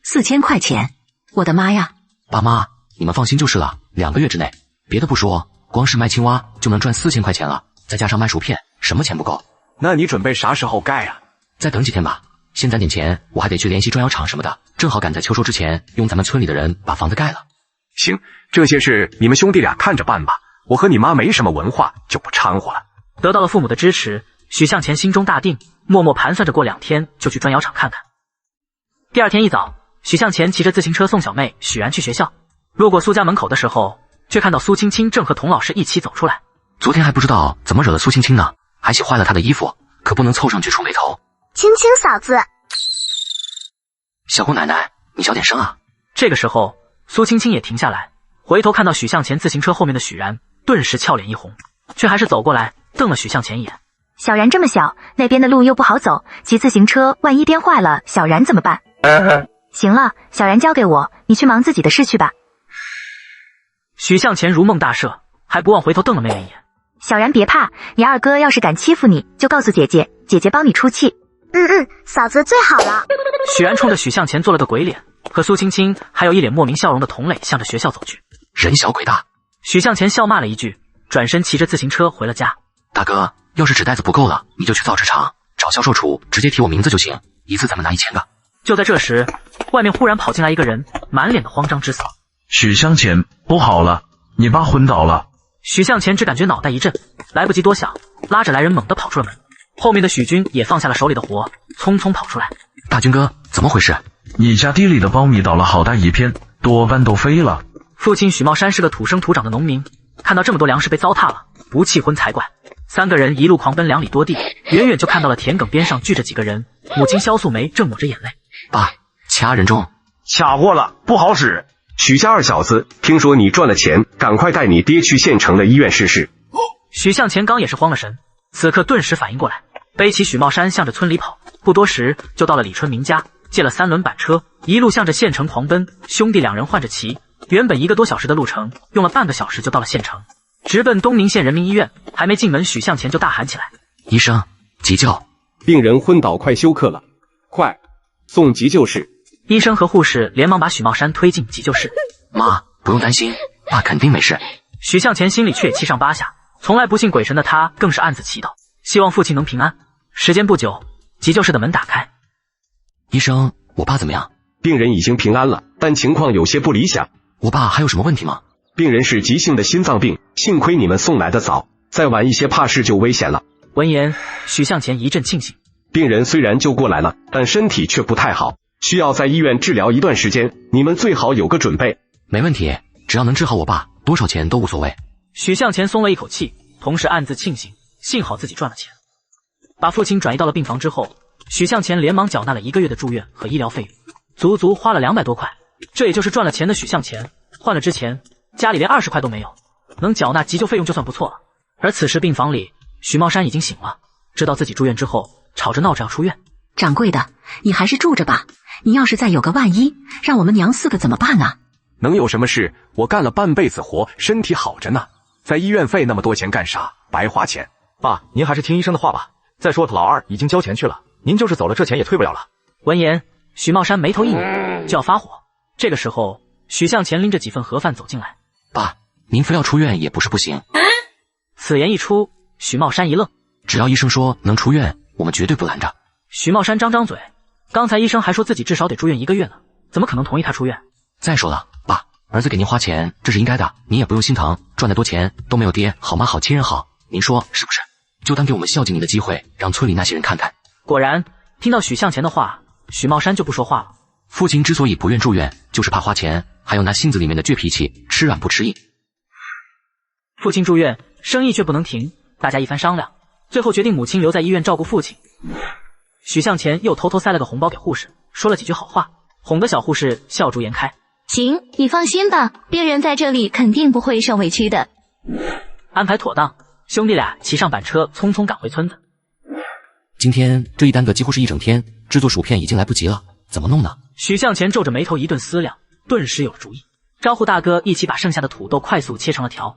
4000块钱，我的妈呀！爸妈，你们放心就是了，2个月之内，别的不说，光是卖青蛙就能赚4000块钱了，再加上卖薯片，什么钱不够？那你准备啥时候盖啊？再等几天吧，先攒点钱，我还得去联系砖窑厂什么的，正好赶在秋收之前，用咱们村里的人把房子盖了。行，这些事你们兄弟俩看着办吧，我和你妈没什么文化，就不掺和了。得到了父母的支持，许向前心中大定，默默盘算着过2天就去砖窑厂看看。第2天一早，许向前骑着自行车送小妹许然去学校，路过苏家门口的时候，却看到苏青青正和童老师一起走出来。昨天还不知道怎么惹了苏青青呢，还洗坏了她的衣服，可不能凑上去触眉头。青青嫂子，小姑奶奶，你小点声啊。这个时候，苏青青也停下来，回头看到许向前自行车后面的许然，顿时俏脸一红，却还是走过来瞪了许向前一眼。小然这么小，那边的路又不好走，骑自行车万一颠坏了，小然怎么办？行了，小然交给我，你去忙自己的事去吧。许向前如梦大赦，还不忘回头瞪了妹妹一眼。小然别怕，你二哥要是敢欺负你，就告诉姐姐，姐姐帮你出气。嫂子最好了。许然冲着许向前做了个鬼脸，和苏青青还有一脸莫名笑容的童磊向着学校走去。人小鬼大。许向前笑骂了一句，转身骑着自行车回了家。大哥，要是纸袋子不够了，你就去造纸厂找销售处，直接提我名字就行，一次咱们拿1000个。就在这时，外面忽然跑进来一个人，满脸的慌张之色。许向前，不好了，你爸昏倒了。许向前只感觉脑袋一震，来不及多想，拉着来人猛地跑出了门。后面的许军也放下了手里的活，匆匆跑出来。大军哥，怎么回事？你家地里的苞米倒了好大一片，多半都飞了。父亲许茂山是个土生土长的农民，看到这么多粮食被糟蹋了，不气昏才怪。3个人一路狂奔2里多地，远远就看到了田埂边上聚着几个人，母亲萧素梅正抹着眼泪。爸，掐人中，掐过了，不好使。许家二小子，听说你赚了钱，赶快带你爹去县城的医院试试。许向前刚也是慌了神，此刻顿时反应过来，背起许茂山向着村里跑，不多时就到了李春明家，借了3轮板车，一路向着县城狂奔。兄弟2人换着骑，原本1个多小时的路程，用了半个小时就到了县城，直奔东宁县人民医院。还没进门，许向前就大喊起来：医生，急救！病人昏倒，快休克了，快送急救室！医生和护士连忙把许茂山推进急救室。妈，不用担心，爸肯定没事。许向前心里却也七上八下，从来不信鬼神的他更是暗自祈祷，希望父亲能平安。时间不久，急救室的门打开。医生，我爸怎么样？病人已经平安了，但情况有些不理想。我爸还有什么问题吗？病人是急性的心脏病，幸亏你们送来的早，再晚一些怕是就危险了。闻言，许向前一阵庆幸。病人虽然救过来了，但身体却不太好，需要在医院治疗一段时间，你们最好有个准备。没问题，只要能治好我爸，多少钱都无所谓。许向前松了一口气，同时暗自庆幸，幸好自己赚了钱。把父亲转移到了病房之后，许向前连忙缴纳了1个月的住院和医疗费用，足足花了200多块。这也就是赚了钱的许向前，换了之前家里连20块都没有，能缴纳急救费用就算不错了。而此时病房里，许茂山已经醒了，知道自己住院之后，吵着闹着要出院。掌柜的，你还是住着吧，你要是再有个万一，让我们娘4个怎么办啊？能有什么事？我干了半辈子活，身体好着呢，在医院费那么多钱干啥？白花钱。爸，您还是听医生的话吧。再说老二已经交钱去了，您就是走了，这钱也退不了了。闻言，许茂山眉头一拧，就要发火。这个时候，许向前拎着几份盒饭走进来。爸，您非要出院也不是不行。此言一出，许茂山一愣。只要医生说能出院，我们绝对不拦着。许茂山张张嘴，刚才医生还说自己至少得住院1个月呢，怎么可能同意他出院？再说了，爸，儿子给您花钱，这是应该的，您也不用心疼，赚得多钱都没有爹好妈好亲人好，您说是不是？就当给我们孝敬你的机会，让村里那些人看看。果然，听到许向前的话，许茂山就不说话了。父亲之所以不愿住院，就是怕花钱，还有那性子里面的倔脾气，吃软不吃硬。父亲住院，生意却不能停，大家一番商量，最后决定母亲留在医院照顾父亲。许向前又偷偷塞了个红包给护士，说了几句好话，哄得小护士笑逐颜开。行，你放心吧，病人在这里肯定不会受委屈的。安排妥当，兄弟俩骑上板车，匆匆赶回村子。今天这一单个几乎是一整天，制作薯片已经来不及了，怎么弄呢？许向前皱着眉头一顿思量，顿时有了主意，招呼大哥一起把剩下的土豆快速切成了条，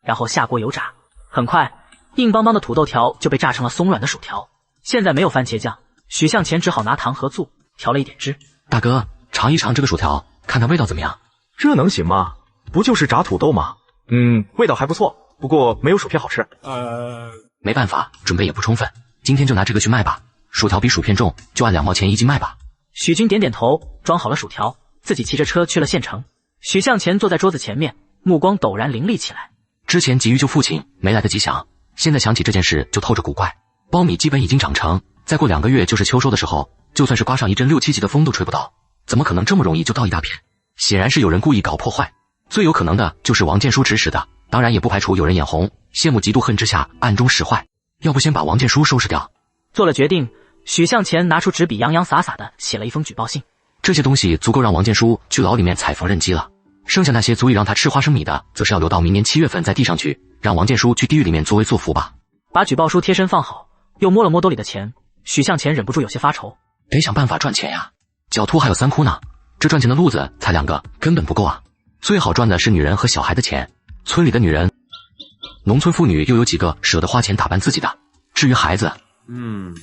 然后下锅油炸。很快，硬邦邦的土豆条就被炸成了松软的薯条。现在没有番茄酱，许向前只好拿糖和醋调了一点汁。大哥，尝一尝这个薯条，看看味道怎么样？这能行吗？不就是炸土豆吗？味道还不错，不过没有薯片好吃。没办法，准备也不充分，今天就拿这个去卖吧。薯条比薯片重，就按2毛钱1斤卖吧。许军点点头，装好了薯条，自己骑着车去了县城。许向前坐在桌子前面，目光陡然凌厉起来。之前急于救父亲，没来得及想，现在想起这件事就透着古怪。苞米基本已经长成，再过2个月就是秋收的时候，就算是刮上一阵6、7级的风都吹不到，怎么可能这么容易就到一大片？显然是有人故意搞破坏，最有可能的就是王建书指使的，当然也不排除有人眼红，羡慕嫉妒恨之下暗中使坏。要不先把王建书收拾掉？做了决定，许向前拿出纸笔洋洋洒洒的写了一封举报信。这些东西足够让王建书去牢里面踩缝纫机了，剩下那些足以让他吃花生米的，则是要留到明年7月份再递上去，让王建书去地狱里面作威作福吧。把举报书贴身放好，又摸了摸兜里的钱，许向前忍不住有些发愁。得想办法赚钱呀，狡兔还有3窟呢，这赚钱的路子才2个，根本不够啊。最好赚的是女人和小孩的钱，村里的女人，农村妇女又有几个舍得花钱打扮自己的？至于孩子，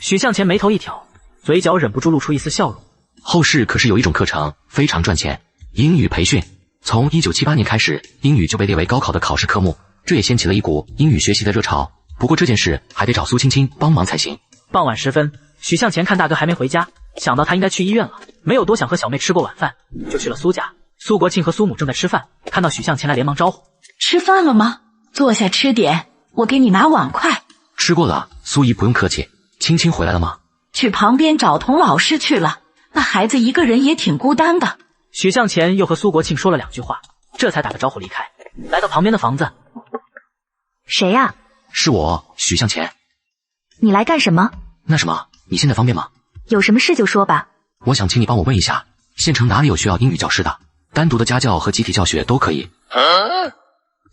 许向前眉头一挑，嘴角忍不住露出一丝笑容。后世可是有一种课程非常赚钱，英语培训。从1978年开始，英语就被列为高考的考试科目，这也掀起了一股英语学习的热潮。不过这件事还得找苏青青帮忙才行。傍晚时分，许向前看大哥还没回家，想到他应该去医院了，没有多想和小妹吃过晚饭，就去了苏家。苏国庆和苏母正在吃饭，看到许向前来，连忙招呼：“吃饭了吗？坐下吃点，我给你拿碗筷。”吃过了，苏姨不用客气。青青回来了吗？去旁边找童老师去了。那孩子一个人也挺孤单的。许向前又和苏国庆说了2句话，这才打个招呼离开，来到旁边的房子。谁呀？是我，许向前。你来干什么？那什么，你现在方便吗？有什么事就说吧。我想请你帮我问一下，县城哪里有需要英语教师的？单独的家教和集体教学都可以。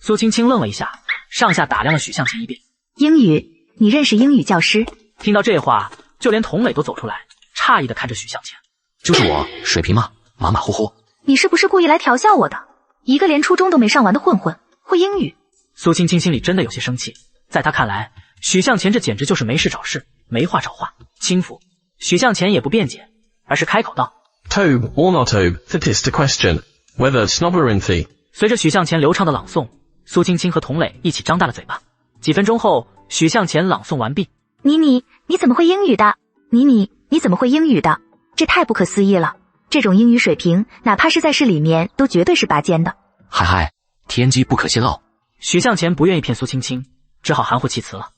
苏青青愣了一下，上下打量了许向前一遍。英语？你认识英语教师？听到这话，就连童磊都走出来，诧异的看着许向前。就是我，水平嘛，马马虎虎。你是不是故意来调笑我的？一个连初中都没上完的混混，会英语？苏青青心里真的有些生气，在她看来，许向前这简直就是没事找事，没话找话，轻浮。许向前也不辩解，而是开口道 Tobe or not Tobe, that is the question, whether it's Snobberinthy。随着许向前流畅的朗诵，苏青青和童磊一起张大了嘴巴。几分钟后，许向前朗诵完毕。你怎么会英语的？你怎么会英语的？这太不可思议了！这种英语水平，哪怕是在市里面，都绝对是拔尖的。嗨，天机不可泄露。许向前不愿意骗苏青青，只好含糊其辞了。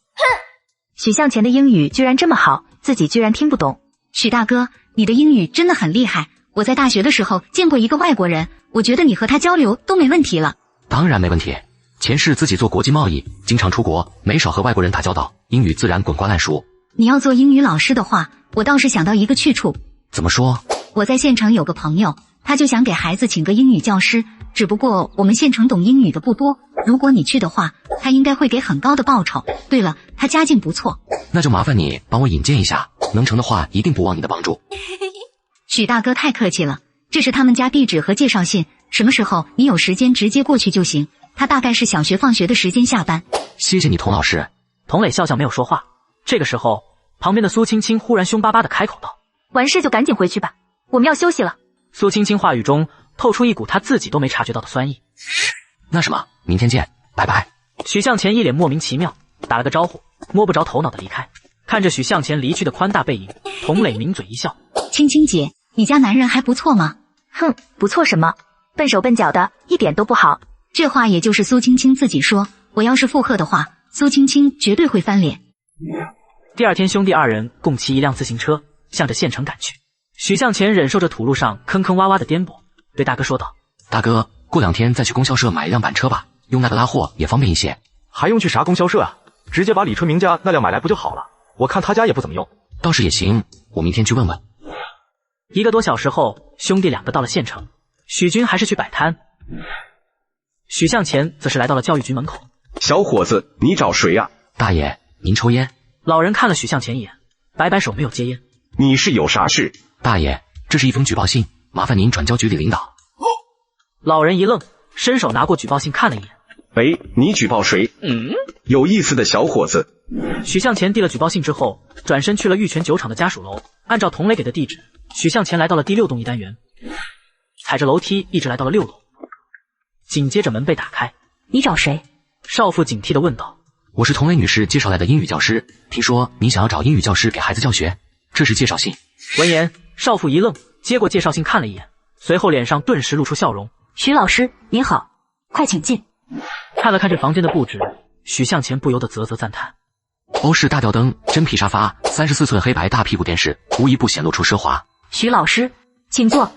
许向前的英语居然这么好，自己居然听不懂。许大哥，你的英语真的很厉害。我在大学的时候见过一个外国人，我觉得你和他交流都没问题了。当然没问题，前世自己做国际贸易，经常出国，没少和外国人打交道，英语自然滚瓜烂熟。你要做英语老师的话，我倒是想到一个去处。怎么说？我在县城有个朋友，他就想给孩子请个英语教师，只不过我们县城懂英语的不多，如果你去的话，他应该会给很高的报酬。对了，他家境不错。那就麻烦你帮我引荐一下，能成的话一定不忘你的帮助。许大哥太客气了，这是他们家地址和介绍信，什么时候你有时间直接过去就行。他大概是小学放学的时间下班。谢谢你，童老师。童磊笑笑没有说话。这个时候，旁边的苏青青忽然凶巴巴的开口道：“完事就赶紧回去吧，我们要休息了。”苏青青话语中透出一股她自己都没察觉到的酸意。那什么，明天见，拜拜。许向前一脸莫名其妙，打了个招呼，摸不着头脑的离开。看着许向前离去的宽大背影，童磊抿嘴一笑：“青青姐，你家男人还不错吗？”“哼，不错什么？笨手笨脚的，一点都不好。”这话也就是苏青青自己说，我要是附和的话，苏青青绝对会翻脸。第二天，兄弟2人共骑一辆自行车，向着县城赶去。许向前忍受着土路上坑坑洼洼的颠簸，对大哥说道：“大哥，过2天再去供销社买一辆板车吧，用那个拉货也方便一些。”“还用去啥供销社啊？直接把李春明家那辆买来不就好了？我看他家也不怎么用。”“倒是也行，我明天去问问。”1个多小时后，兄弟2个到了县城。许军还是去摆摊，许向前则是来到了教育局门口。“小伙子，你找谁呀？”“大爷，您抽烟？”老人看了许向前一眼，摆摆手没有接烟。“你是有啥事？”“大爷，这是一封举报信，麻烦您转交局里领导。”老人一愣，伸手拿过举报信看了一眼。“喂，你举报谁？”“有意思的小伙子。”许向前递了举报信之后，转身去了玉泉酒厂的家属楼。按照童磊给的地址，许向前来到了第6栋1单元，踩着楼梯一直来到了6楼。紧接着门被打开。“你找谁？”少妇警惕地问道。“我是童磊女士介绍来的英语教师，听说你想要找英语教师给孩子教学，这是介绍信。”闻言，少妇一愣，接过介绍信看了一眼，随后脸上顿时露出笑容。“许老师您好，快请进。”看了看这房间的布置，许向前不由得啧啧赞叹。欧式大吊灯、真皮沙发、34寸黑白大屁股电视，无一不显露出奢华。“许老师，请坐。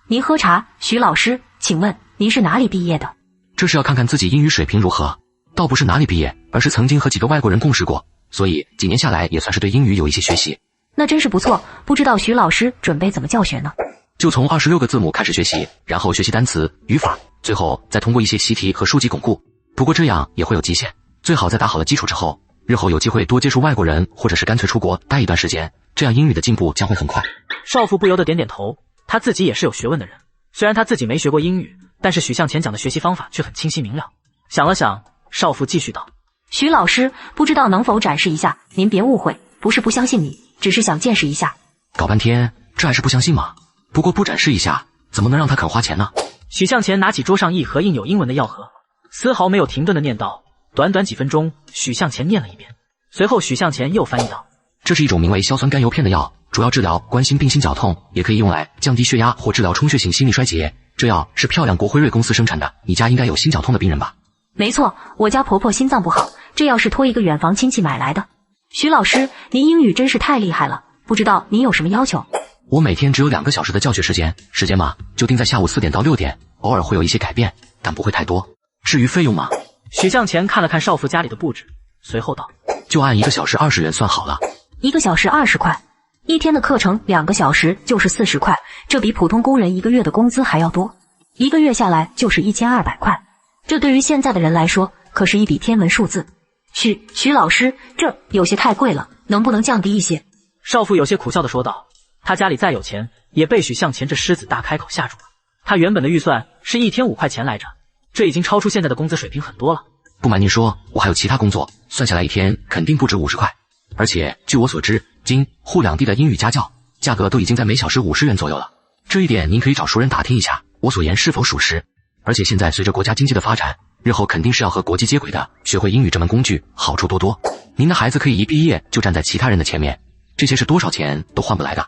您喝茶。许老师，请问您是哪里毕业的？”“这是要看看自己英语水平如何，倒不是哪里毕业，而是曾经和几个外国人共事过，所以几年下来也算是对英语有一些学习。”“那真是不错，不知道许老师准备怎么教学呢？”“就从26个字母开始学习，然后学习单词、语法，最后再通过一些习题和书籍巩固。不过这样也会有极限，最好在打好了基础之后，日后有机会多接触外国人，或者是干脆出国待一段时间，这样英语的进步将会很快。”少妇不由得点点头，他自己也是有学问的人，虽然他自己没学过英语，但是许向前讲的学习方法却很清晰明了。想了想，少妇继续道：“许老师，不知道能否展示一下？您别误会，不是不相信你，只是想见识一下。”“搞半天，这还是不相信吗？不过不展示一下，怎么能让他肯花钱呢？”许向前拿起桌上一盒印有英文的药盒，丝毫没有停顿的念道，短短几分钟，许向前念了一遍，随后许向前又翻译道：“这是一种名为硝酸甘油片的药，主要治疗冠心病心绞痛，也可以用来降低血压或治疗充血性心力衰竭。这药是漂亮国辉瑞公司生产的，你家应该有心绞痛的病人吧？”没错，我家婆婆心脏不好，这药是托一个远房亲戚买来的。徐老师，您英语真是太厉害了，不知道您有什么要求？我每天只有2个小时的教学时间嘛，就定在下午4点到6点，偶尔会有一些改变，但不会太多。至于费用嘛，许向前看了看少妇家里的布置，随后道：“就按1个小时20元算好了。1个小时20块，一天的课程2个小时就是40块，这比普通工人1个月的工资还要多，1个月下来就是1200块，这对于现在的人来说可是一笔天文数字。许老师，这有些太贵了，能不能降低一些？”少妇有些苦笑的说道。他家里再有钱，也被许向前这狮子大开口吓住了。他原本的预算是1天5块钱来着，这已经超出现在的工资水平很多了。不瞒您说，我还有其他工作，算下来1天肯定不止50块。而且据我所知，京沪两地的英语家教价格都已经在每小时50元左右了。这一点您可以找熟人打听一下，我所言是否属实。而且现在随着国家经济的发展，日后肯定是要和国际接轨的，学会英语这门工具好处多多。您的孩子可以一毕业就站在其他人的前面，这些是多少钱都换不来的。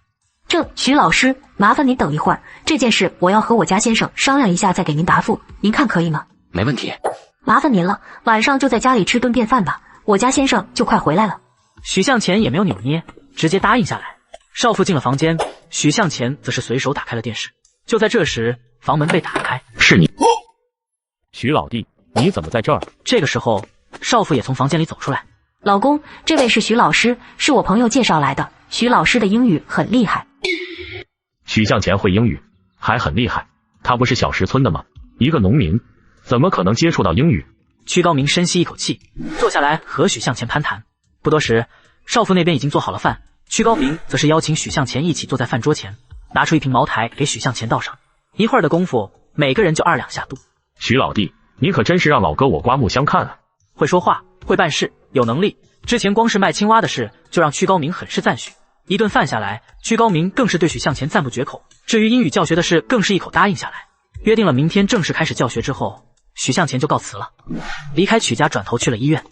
许老师，麻烦您等一会儿，这件事我要和我家先生商量一下再给您答复，您看可以吗？没问题。麻烦您了，晚上就在家里吃顿便饭吧，我家先生就快回来了。许向前也没有扭捏，直接答应下来。少妇进了房间，许向前则是随手打开了电视。就在这时，房门被打开，是你，许老弟，你怎么在这儿？这个时候，少妇也从房间里走出来。老公，这位是许老师，是我朋友介绍来的，许老师的英语很厉害。许向前会英语，还很厉害，他不是小石村的吗？一个农民，怎么可能接触到英语？屈高明深吸一口气，坐下来和许向前攀谈。不多时，少妇那边已经做好了饭，屈高明则是邀请许向前一起坐在饭桌前，拿出一瓶茅台给许向前倒上。一会儿的功夫，每个人就2两下肚。许老弟，你可真是让老哥我刮目相看啊！会说话，会办事，有能力。之前光是卖青蛙的事，就让屈高明很是赞许。一顿饭下来，屈高明更是对许向前赞不绝口。至于英语教学的事，更是一口答应下来。约定了明天正式开始教学之后，许向前就告辞了，离开曲家，转头去了医院。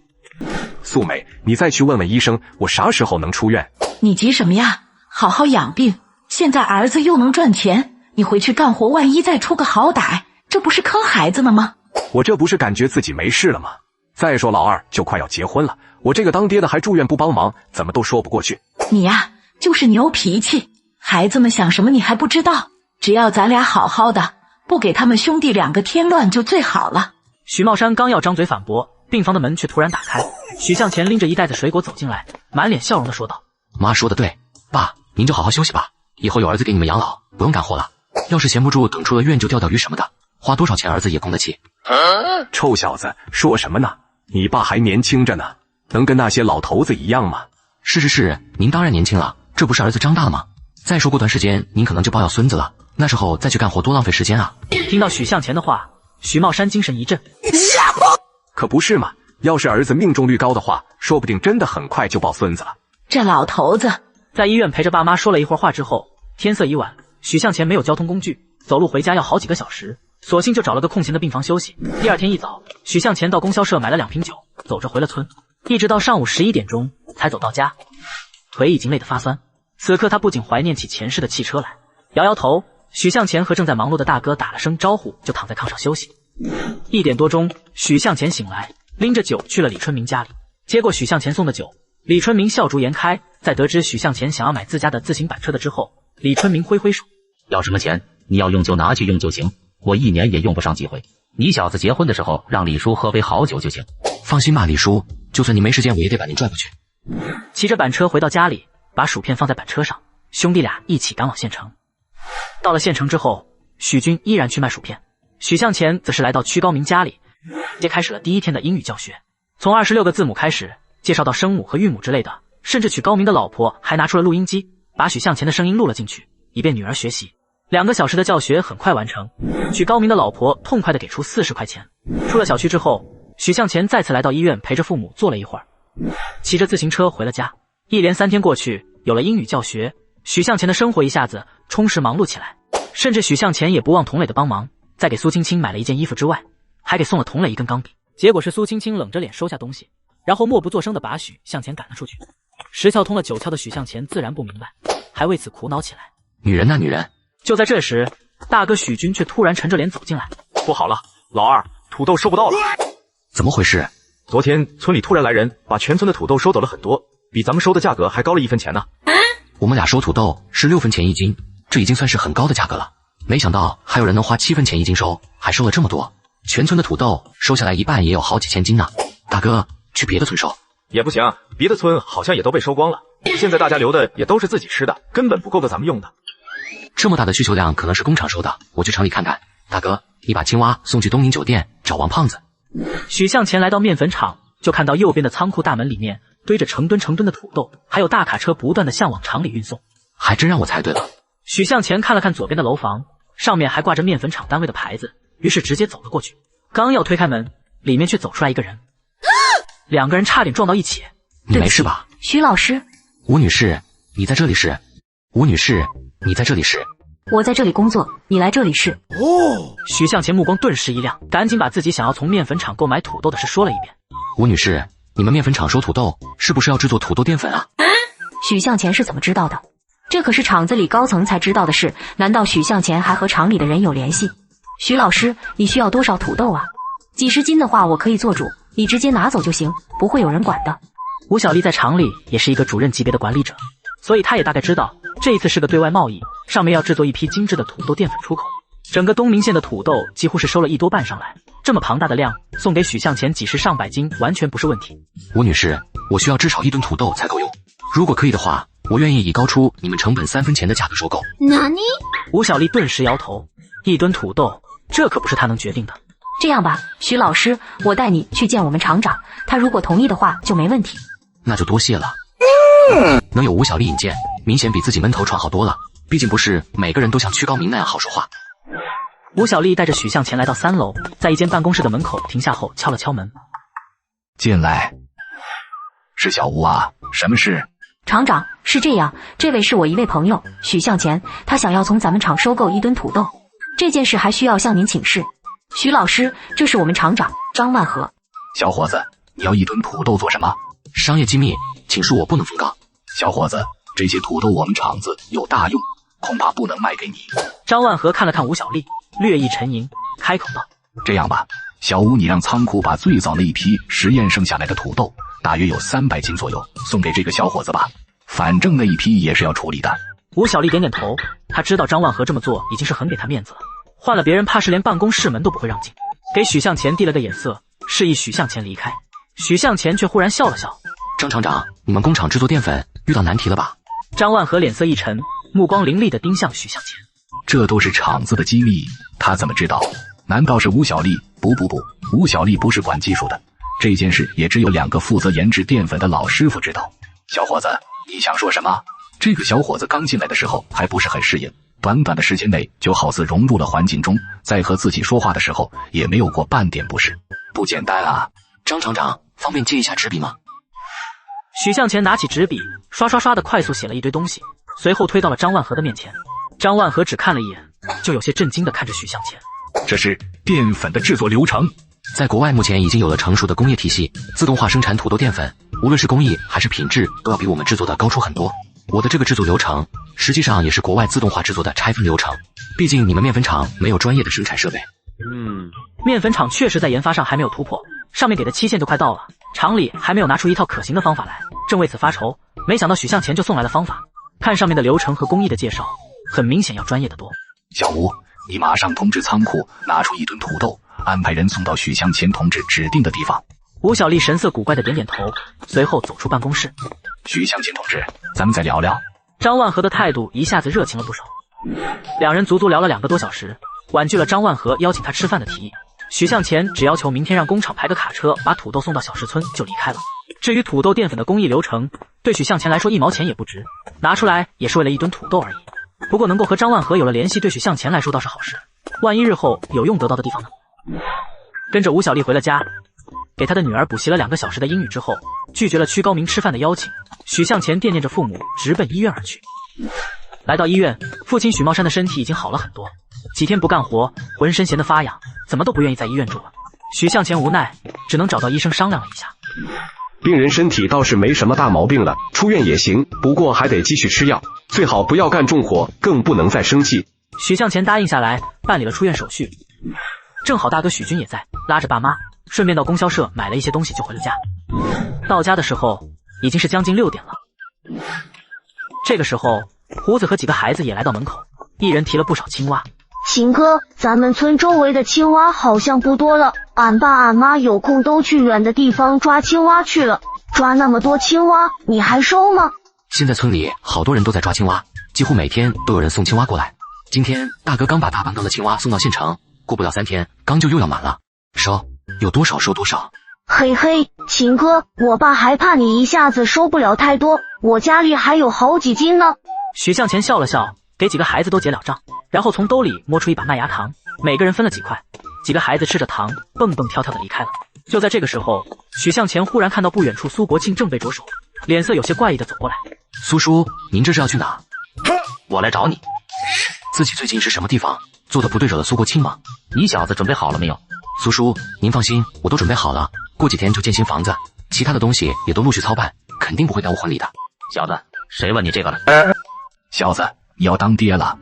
素梅，你再去问问医生，我啥时候能出院？你急什么呀？好好养病，现在儿子又能赚钱，你回去干活，万一再出个好歹，这不是坑孩子呢吗？我这不是感觉自己没事了吗？再说老二就快要结婚了，我这个当爹的还住院不帮忙，怎么都说不过去。你呀，就是牛脾气，孩子们想什么你还不知道，只要咱俩好好的，不给他们兄弟2个添乱就最好了。许茂山刚要张嘴反驳，病房的门却突然打开，许向前拎着一袋子水果走进来，满脸笑容的说道：“妈说的对，爸，您就好好休息吧，以后有儿子给你们养老，不用干活了。要是闲不住，等出了院就钓钓鱼什么的，花多少钱儿子也供得起。”臭小子，说什么呢？你爸还年轻着呢，能跟那些老头子一样吗？是，您当然年轻了，这不是儿子长大了吗？再说过段时间，您可能就抱要孙子了，那时候再去干活多浪费时间啊。听到许向前的话，许茂山精神一振，可不是嘛，要是儿子命中率高的话，说不定真的很快就抱孙子了。这老头子在医院陪着爸妈说了一会儿话之后，天色已晚，许向前没有交通工具，走路回家要好几个小时，索性就找了个空闲的病房休息。第二天一早，许向前到供销社买了2瓶酒，走着回了村，一直到上午11点钟才走到家，腿已经累得发酸。此刻他不仅怀念起前世的汽车来，摇摇头，许向前和正在忙碌的大哥打了声招呼，就躺在炕上休息。1点多钟，许向前醒来，拎着酒去了李春明家里，接过许向前送的酒，李春明笑逐颜开。在得知许向前想要买自家的自行板车的之后，李春明挥挥手：“要什么钱，你要用就拿去用就行，我1年也用不上几回。你小子结婚的时候让李叔喝杯好酒就行。”放心吧，李叔，就算你没时间，我也得把您拽过去。骑着板车回到家里，把薯片放在板车上，兄弟俩一起赶往县城。到了县城之后，许军依然去卖薯片，许向前则是来到屈高明家里，接开始了第1天的英语教学，从26个字母开始，介绍到声母和韵母之类的，甚至许高明的老婆还拿出了录音机，把许向前的声音录了进去，以便女儿学习。2个小时的教学很快完成，许高明的老婆痛快地给出40块钱。出了小区之后，许向前再次来到医院陪着父母坐了一会儿，骑着自行车回了家。一连3天过去，有了英语教学，许向前的生活一下子充实忙碌起来，甚至许向前也不忘童磊的帮忙，在给苏青青买了一件衣服之外，还给送了童磊一根钢笔。结果是苏青青冷着脸收下东西，然后默不作声地把许向前赶了出去。10窍通了9窍的许向前自然不明白，还为此苦恼起来。女人呐，女人！就在这时，大哥许军却突然沉着脸走进来。不好了，老二，土豆收不到了。怎么回事？昨天村里突然来人，把全村的土豆收走了很多，比咱们收的价格还高了1分钱呢。我们俩收土豆是6分钱1斤，这已经算是很高的价格了。没想到还有人能花7分钱1斤收，还收了这么多。全村的土豆收下来一半也有好几千斤呢。大哥，去别的村收。也不行，别的村好像也都被收光了。现在大家留的也都是自己吃的，根本不够的咱们用的。这么大的需求量可能是工厂收的，我去厂里看看。大哥，你把青蛙送去东宁酒店找王胖子。许向前来到面粉厂，就看到右边的仓库大门里面堆着成吨成吨的土豆，还有大卡车不断的向往厂里运送。还真让我猜对了。许向前看了看左边的楼房，上面还挂着面粉厂单位的牌子，于是直接走了过去。刚要推开门，里面却走出来一个人，两个人差点撞到一起。你没事吧？徐老师。吴女士，你在这里是？吴女士，你在这里是？我在这里工作，你来这里是？许向前目光顿时一亮，赶紧把自己想要从面粉厂购买土豆的事说了一遍。吴女士，你们面粉厂收土豆，是不是要制作土豆淀粉啊？许向前是怎么知道的？这可是厂子里高层才知道的事，难道许向前还和厂里的人有联系？徐老师，你需要多少土豆啊？几十斤的话我可以做主，你直接拿走就行，不会有人管的。吴小丽在厂里也是一个主任级别的管理者，所以她也大概知道这一次是个对外贸易，上面要制作一批精致的土豆淀粉出口。整个东明县的土豆几乎是收了1多半上来，这么庞大的量送给许向前几十上百斤完全不是问题。吴女士，我需要至少1吨土豆才够用，如果可以的话，我愿意以高出你们成本3分钱的价格收购。哪里？吴小丽顿时摇头，1吨土豆，这可不是她能决定的。这样吧，徐老师，我带你去见我们厂长，他如果同意的话就没问题。那就多谢了。能有吴小丽引荐，明显比自己闷头闯好多了，毕竟不是每个人都像屈高明那样好说话。吴小丽带着许向前来到3楼，在一间办公室的门口停下后敲了敲门。进来。是小吴啊，什么事？厂长，是这样，这位是我一位朋友许向前，他想要从咱们厂收购1吨土豆，这件事还需要向您请示。徐老师，这是我们厂长张万和。小伙子，你要1吨土豆做什么？商业机密，请恕我不能奉告。小伙子，这些土豆我们厂子有大用，恐怕不能卖给你。张万和看了看吴小丽，略一沉吟，开口道：这样吧，小吴，你让仓库把最早那一批实验剩下来的土豆，大约有300斤左右，送给这个小伙子吧。反正那一批也是要处理的。吴小丽点点头，她知道张万和这么做已经是很给她面子了，换了别人怕是连办公室门都不会让进。给许向前递了个眼色，示意许向前离开。许向前却忽然笑了笑：张厂长，你们工厂制作淀粉遇到难题了吧？张万和脸色一沉，目光凌厉地盯向许向前。这都是厂子的机密，他怎么知道？难道是吴小丽？不，吴小丽不是管技术的，这件事也只有2个负责研制淀粉的老师傅知道。小伙子，你想说什么？这个小伙子刚进来的时候还不是很适应，短短的时间内就好似融入了环境中，在和自己说话的时候也没有过半点不适，不简单啊。张厂长，方便借一下纸笔吗？许向前拿起纸笔，刷刷刷的快速写了一堆东西，随后推到了张万和的面前。张万和只看了一眼，就有些震惊的看着许向前。这是淀粉的制作流程。在国外目前已经有了成熟的工业体系，自动化生产土豆淀粉，无论是工艺还是品质都要比我们制作的高出很多。我的这个制作流程实际上也是国外自动化制作的拆分流程，毕竟你们面粉厂没有专业的生产设备。面粉厂确实在研发上还没有突破，上面给的期限就快到了，厂里还没有拿出一套可行的方法来，正为此发愁，没想到许向前就送来了方法。看上面的流程和工艺的介绍，很明显要专业得多。小吴，你马上通知仓库拿出1吨土豆，安排人送到许向前同志指定的地方。吴小丽神色古怪的点点头，随后走出办公室。许向前同志，咱们再聊聊。张万和的态度一下子热情了不少，两人足足聊了2个多小时，婉拒了张万和邀请他吃饭的提议。许向前只要求明天让工厂派个卡车把土豆送到小石村就离开了。至于土豆淀粉的工艺流程，对许向前来说1毛钱也不值，拿出来也是为了1吨土豆而已。不过能够和张万和有了联系，对许向前来说倒是好事，万一日后有用得到的地方呢？跟着吴小丽回了家，给他的女儿补习了2个小时的英语之后，拒绝了屈高明吃饭的邀请。许向前惦念着父母，直奔医院而去。来到医院，父亲许茂山的身体已经好了很多，几天不干活，浑身闲得发痒，怎么都不愿意在医院住了。许向前无奈，只能找到医生商量了一下。病人身体倒是没什么大毛病了，出院也行，不过还得继续吃药，最好不要干重活，更不能再生气。许向前答应下来，办理了出院手续。正好大哥许军也在，拉着爸妈，顺便到供销社买了一些东西就回了家。到家的时候已经是将近6点了。这个时候，胡子和几个孩子也来到门口，一人提了不少青蛙。秦哥，咱们村周围的青蛙好像不多了，俺爸俺妈有空都去远的地方抓青蛙去了。抓那么多青蛙，你还收吗？现在村里好多人都在抓青蛙，几乎每天都有人送青蛙过来。今天大哥刚把大半缸的青蛙送到县城，过不了3天，缸就又要满了。收，有多少收多少。嘿嘿，秦哥，我爸还怕你一下子收不了太多，我家里还有好几斤呢。许向前笑了笑，给几个孩子都结了账，然后从兜里摸出一把麦芽糖，每个人分了几块。几个孩子吃着糖，蹦蹦跳跳的离开了。就在这个时候，许向前忽然看到不远处苏国庆正背着手，脸色有些怪异的走过来。苏叔，您这是要去哪？我来找你。自己最近是什么地方做的不对，惹了苏国庆吗？你小子准备好了没有？苏叔，您放心，我都准备好了，过几天就建新房子，其他的东西也都陆续操办，肯定不会耽误婚礼的。小子，谁问你这个了？小子，你要当爹了？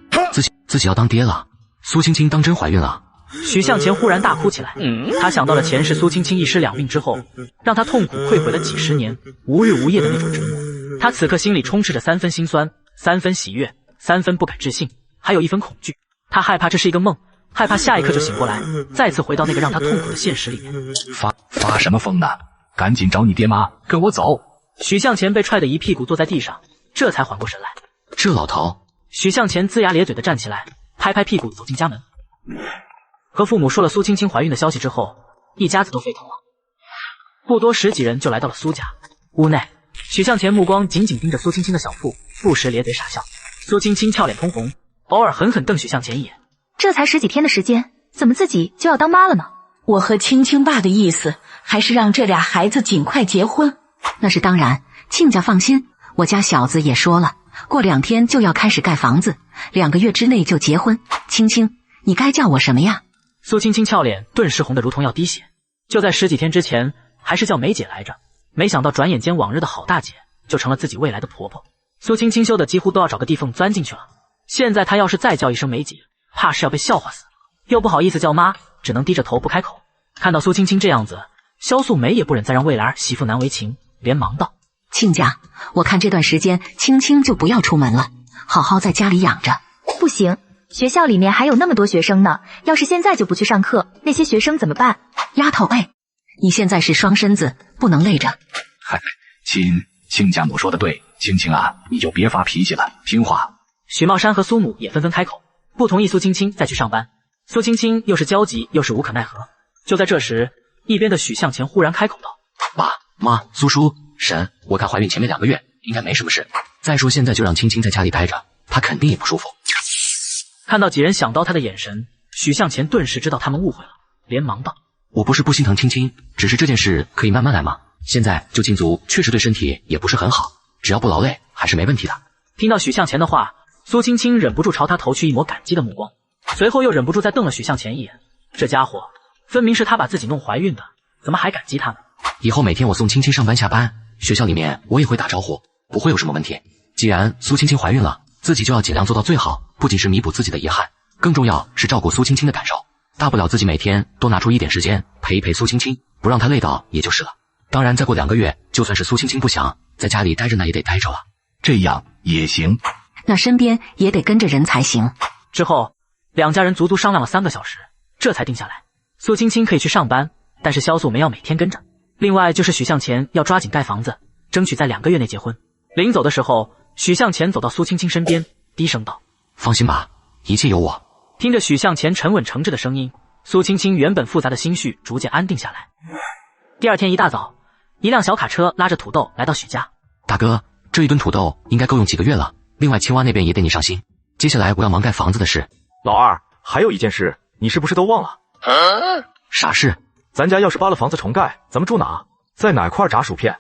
自己要当爹了？苏青青当真怀孕了？许向前忽然大哭起来，他想到了前世苏青青一尸两命之后，让他痛苦愧悔了几十年，无日无夜的那种折磨。他此刻心里充斥着3分心酸，3分喜悦，3分不敢置信，还有1分恐惧。他害怕这是一个梦，害怕下一刻就醒过来，再次回到那个让他痛苦的现实里面。发什么疯呢？赶紧找你爹妈，跟我走！许向前被踹得一屁股坐在地上，这才缓过神来。这老头！许向前龇牙咧嘴的站起来，拍拍屁股走进家门。和父母说了苏青青怀孕的消息之后，一家子都沸腾了。不多10几人就来到了苏家。屋内，许向前目光紧紧盯着苏青青的小腹，不时咧嘴傻笑。苏青青俏脸通红，偶尔狠狠瞪许向前一眼。这才10几天的时间，怎么自己就要当妈了呢？我和青青爸的意思还是让这俩孩子尽快结婚。那是当然，亲家放心，我家小子也说了，过2天就要开始盖房子，2个月之内就结婚。青青，你该叫我什么呀？苏青青俏脸顿时红得如同要滴血。就在10几天之前，还是叫梅姐来着，没想到转眼间往日的好大姐就成了自己未来的婆婆。苏青青羞得几乎都要找个地缝钻进去了。现在她要是再叫一声梅姐，怕是要被笑话死了，又不好意思叫妈，只能低着头不开口。看到苏青青这样子，萧素梅也不忍再让未来儿媳妇难为情，连忙道：亲家，我看这段时间青青就不要出门了，好好在家里养着。不行，学校里面还有那么多学生呢，要是现在就不去上课，那些学生怎么办？丫头，你现在是双身子，不能累着。嗨，亲家母说的对，青青啊，你就别发脾气了，听话。许茂山和苏母也纷纷开口，不同意苏青青再去上班。苏青青又是焦急又是无可奈何。就在这时，一边的许向前忽然开口道：爸妈，苏叔婶，我看怀孕前面2个月应该没什么事，再说现在就让青青在家里待着，她肯定也不舒服。看到几人想刀他的眼神，许向前顿时知道他们误会了，连忙道：我不是不心疼青青，只是这件事可以慢慢来嘛，现在就禁足确实对身体也不是很好，只要不劳累还是没问题的。听到许向前的话，苏青青忍不住朝他投去一抹感激的目光，随后又忍不住再瞪了许向前一眼。这家伙分明是他把自己弄怀孕的，怎么还感激他呢？以后每天我送青青上班下班，学校里面我也会打招呼，不会有什么问题。既然苏青青怀孕了，自己就要尽量做到最好，不仅是弥补自己的遗憾，更重要是照顾苏青青的感受。大不了自己每天多拿出一点时间陪一陪苏青青，不让她累到也就是了。当然再过2个月，就算是苏青青不想在家里待着，那也得待着了。这样也行，那身边也得跟着人才行。之后2家人足足商量了3个小时，这才定下来。苏青青可以去上班，但是萧素梅要每天跟着。另外就是许向前要抓紧盖房子，争取在2个月内结婚。临走的时候，许向前走到苏青青身边，低声道：放心吧，一切有我。听着许向前沉稳诚挚的声音，苏青青原本复杂的心绪逐渐安定下来。第2天一大早，一辆小卡车拉着土豆来到许家。大哥，这1吨土豆应该够用几个月了，另外青蛙那边也得你上心，接下来我要忙盖房子的事。老二，还有一件事，你是不是都忘了？啥事？咱家要是扒了房子重盖，咱们住哪？在哪块炸薯片？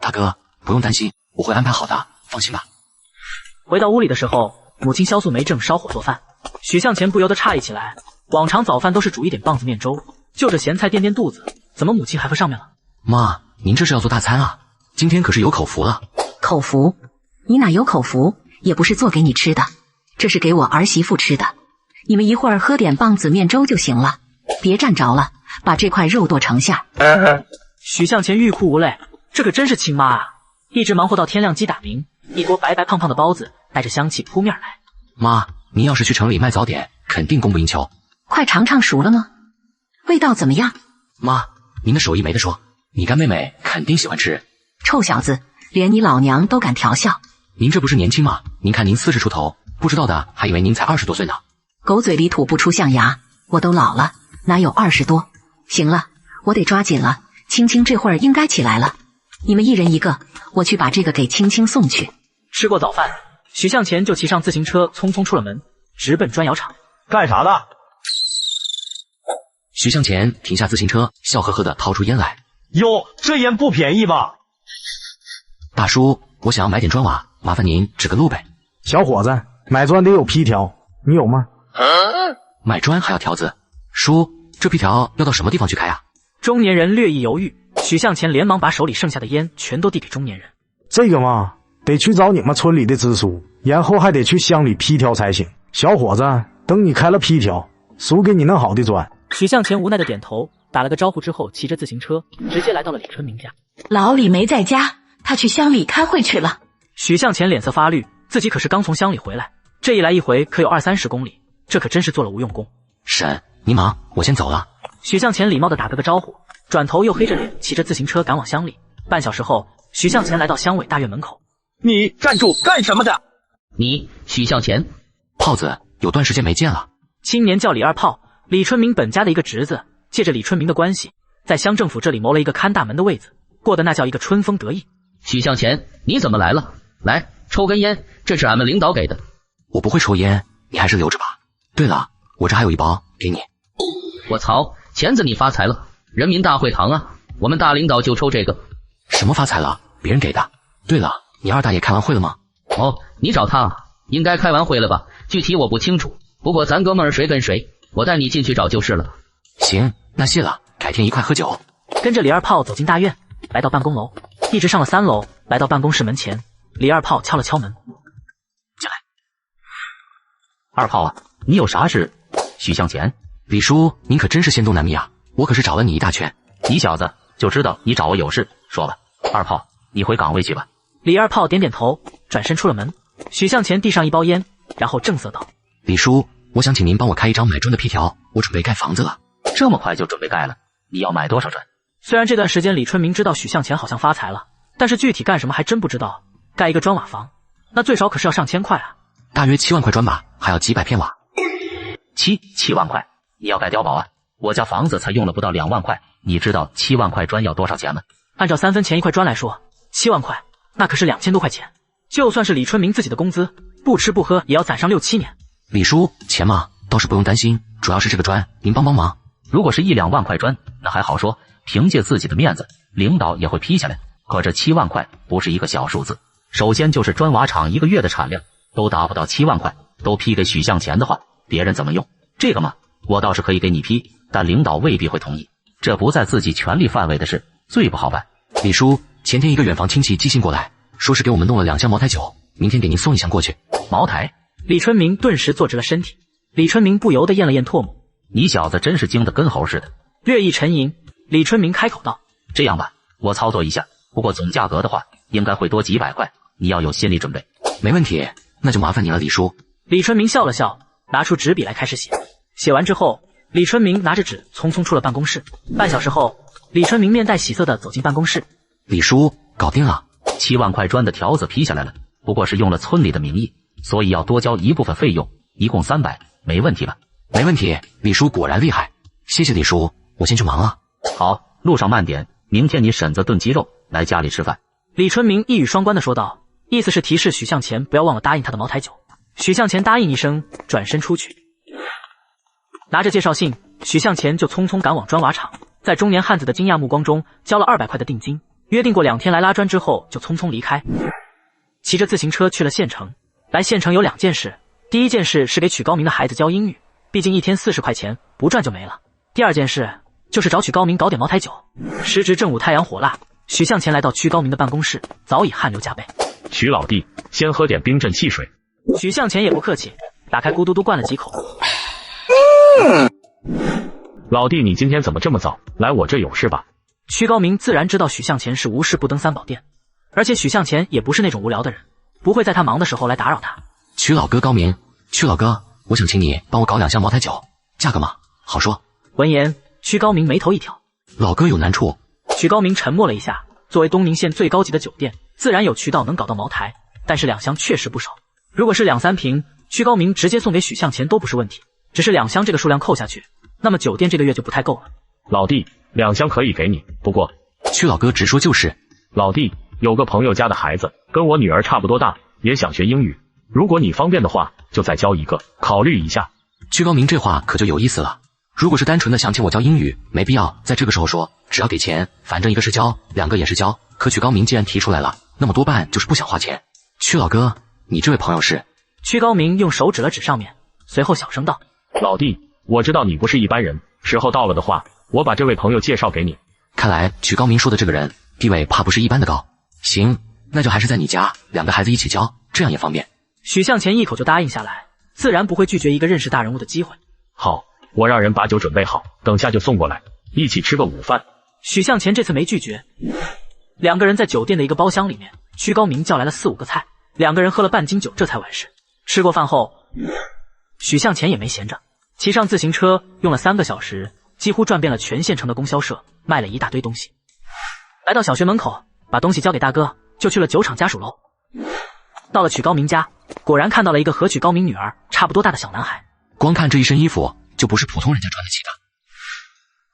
大哥，不用担心，我会安排好的，放心吧。回到屋里的时候，母亲萧素梅正烧火做饭，许向前不由得诧异起来。往常早饭都是煮一点棒子面粥，就这咸菜垫垫肚子，怎么母亲还会上面了？妈，您这是要做大餐啊？今天可是有口福了。口福？你哪有口福？也不是做给你吃的，这是给我儿媳妇吃的。你们一会儿喝点棒子面粥就行了，别站着了，把这块肉剁成馅。许向前欲哭无泪，这可真是亲妈啊！一直忙活到天亮鸡打鸣，一锅白白胖胖的包子带着香气扑面来。妈，您要是去城里卖早点，肯定供不应求。快尝尝熟了吗？味道怎么样？妈，您的手艺没得说，你干妹妹肯定喜欢吃。臭小子，连你老娘都敢调笑。您这不是年轻吗？您看您40出头，不知道的还以为您才20多岁呢。狗嘴里吐不出象牙，我都老了，哪有20多？行了，我得抓紧了。青青这会儿应该起来了，你们一人一个，我去把这个给青青送去。吃过早饭，许向前就骑上自行车匆匆出了门，直奔砖窑厂。干啥的？许向前停下自行车，笑呵呵地掏出烟来。哟，这烟不便宜吧？大叔，我想要买点砖瓦，麻烦您指个路呗。小伙子，买砖得有批条，你有吗？买砖还要条子？叔，这批条要到什么地方去开啊？中年人略一犹豫，许向前连忙把手里剩下的烟全都递给中年人。这个嘛，得去找你们村里的支书，然后还得去乡里批条才行。小伙子，等你开了批条，叔给你弄好的砖。许向前无奈的点头，打了个招呼之后，骑着自行车直接来到了李春明家。老李没在家，他去乡里开会去了。许向前脸色发绿，自己可是刚从乡里回来，这一来一回可有20-30公里，这可真是做了无用功。婶，您忙，我先走了。许向前礼貌地打了个招呼，转头又黑着脸骑着自行车赶往乡里。半小时后，许向前来到乡委大院门口。你站住，干什么的？你许向前，炮子，有段时间没见了。青年叫李二炮，李春明本家的一个侄子，借着李春明的关系，在乡政府这里谋了一个看大门的位子，过得那叫一个春风得意。许向前，你怎么来了？来，抽根烟，这是俺们领导给的。我不会抽烟，你还是留着吧。对了，我这还有一包，给你。我操，钱子你发财了！人民大会堂啊，我们大领导就抽这个。什么发财了？别人给的。对了，你二大爷开完会了吗？哦，你找他啊？应该开完会了吧？具体我不清楚，不过咱哥们儿谁跟谁，我带你进去找就是了。行，那谢了，改天一块喝酒。跟着李二炮走进大院，来到办公楼，一直上了3楼，来到办公室门前，李二炮敲了敲门。进来。二炮啊，你有啥事？许向前，李叔，您可真是仙洞难觅啊！我可是找了你一大圈。你小子就知道你找我有事，说吧。二炮，你回岗位去吧。李二炮点点头，转身出了门。许向前递上一包烟，然后正色道：李叔，我想请您帮我开一张买砖的批条，我准备盖房子了。这么快就准备盖了？你要买多少砖？虽然这段时间李春明知道许向前好像发财了，但是具体干什么还真不知道。盖一个砖瓦房，那最少可是要上千块啊。大约7万块砖吧，还要几百片瓦。7万块？你要盖碉堡啊？我家房子才用了不到2万块，你知道7万块砖要多少钱吗？按照3分钱一块砖来说，7万块，那可是2000多块钱。就算是李春明自己的工资，不吃不喝也要攒上6-7年。李叔，钱嘛倒是不用担心，主要是这个砖，您帮帮忙。如果是1-2万块砖，那还好说，凭借自己的面子，领导也会批下来。可这7万块不是一个小数字。首先就是砖瓦厂1个月的产量都达不到7万块，都批给许向前的话，别人怎么用？这个嘛，我倒是可以给你批，但领导未必会同意，这不在自己权力范围的事，最不好办。李叔，前天一个远房亲戚寄信过来，说是给我们弄了2箱茅台酒，明天给您送1箱过去。茅台？李春明顿时坐直了身体。李春明不由得咽了咽唾沫。你小子真是精的跟猴似的。略一沉吟，李春明开口道：这样吧，我操作一下，不过总价格的话，应该会多几百块，你要有心理准备。没问题，那就麻烦你了，李叔。李春明笑了笑，拿出纸笔来开始写。写完之后，李春明拿着纸匆匆出了办公室。半小时后，李春明面带喜色的走进办公室。李叔，搞定了，7万块砖的条子批下来了，不过是用了村里的名义，所以要多交一部分费用，一共300，没问题吧？没问题，李叔果然厉害，谢谢李叔，我先去忙了。好，路上慢点，明天你婶子炖鸡肉来家里吃饭。李春明一语双关的说道，意思是提示许向前不要忘了答应他的茅台酒。许向前答应一声，转身出去。拿着介绍信，许向前就匆匆赶往砖瓦厂，在中年汉子的惊讶目光中交了200块的定金，约定过2天来拉砖之后就匆匆离开。骑着自行车去了县城。来县城有2件事，第一件事是给曲高明的孩子教英语，毕竟1天40块钱，不赚就没了。第二件事，就是找曲高明搞点茅台酒。时值正午，太阳火辣，许向前来到曲高明的办公室，早已汗流浃背。许老弟，先喝点冰镇汽水。许向前也不客气，打开咕嘟嘟灌了几口。老弟，你今天怎么这么早？来我这有事吧？曲高明自然知道许向前是无事不登三宝殿，而且许向前也不是那种无聊的人，不会在他忙的时候来打扰他。曲老哥高明，曲老哥，我想请你帮我搞2箱茅台酒，价格嘛，好说。闻言，曲高明眉头一挑，老哥有难处。曲高明沉默了一下，作为东宁县最高级的酒店，自然有渠道能搞到茅台，但是2箱确实不少。如果是2-3瓶，曲高明直接送给许向前都不是问题，只是2箱这个数量扣下去，那么酒店这个月就不太够了。老弟，2箱可以给你，不过曲老哥直说就是。老弟，有个朋友家的孩子跟我女儿差不多大，也想学英语，如果你方便的话，就再教一个，考虑一下。曲高明这话可就有意思了，如果是单纯的想请我教英语，没必要在这个时候说，只要给钱，反正一个是教，2个也是教。可曲高明既然提出来了，那么多半就是不想花钱。曲老哥，你这位朋友是？曲高明用手指了指上面，随后小声道：老弟，我知道你不是一般人，时候到了的话，我把这位朋友介绍给你。看来曲高明说的这个人地位怕不是一般的高。行，那就还是在你家，2个孩子一起教，这样也方便。许向前一口就答应下来，自然不会拒绝一个认识大人物的机会。好，我让人把酒准备好，等下就送过来，一起吃个午饭。许向前这次没拒绝，2个人在酒店的一个包厢里面，曲高明叫来了4-5个菜，2个人喝了半斤酒，这才完事。吃过饭后，许向前也没闲着，骑上自行车，用了3个小时，几乎转遍了全县城的供销社，卖了一大堆东西。来到小学门口，把东西交给大哥，就去了酒厂家属楼。到了曲高明家，果然看到了一个和曲高明女儿差不多大的小男孩。光看这一身衣服，就不是普通人家穿得起的。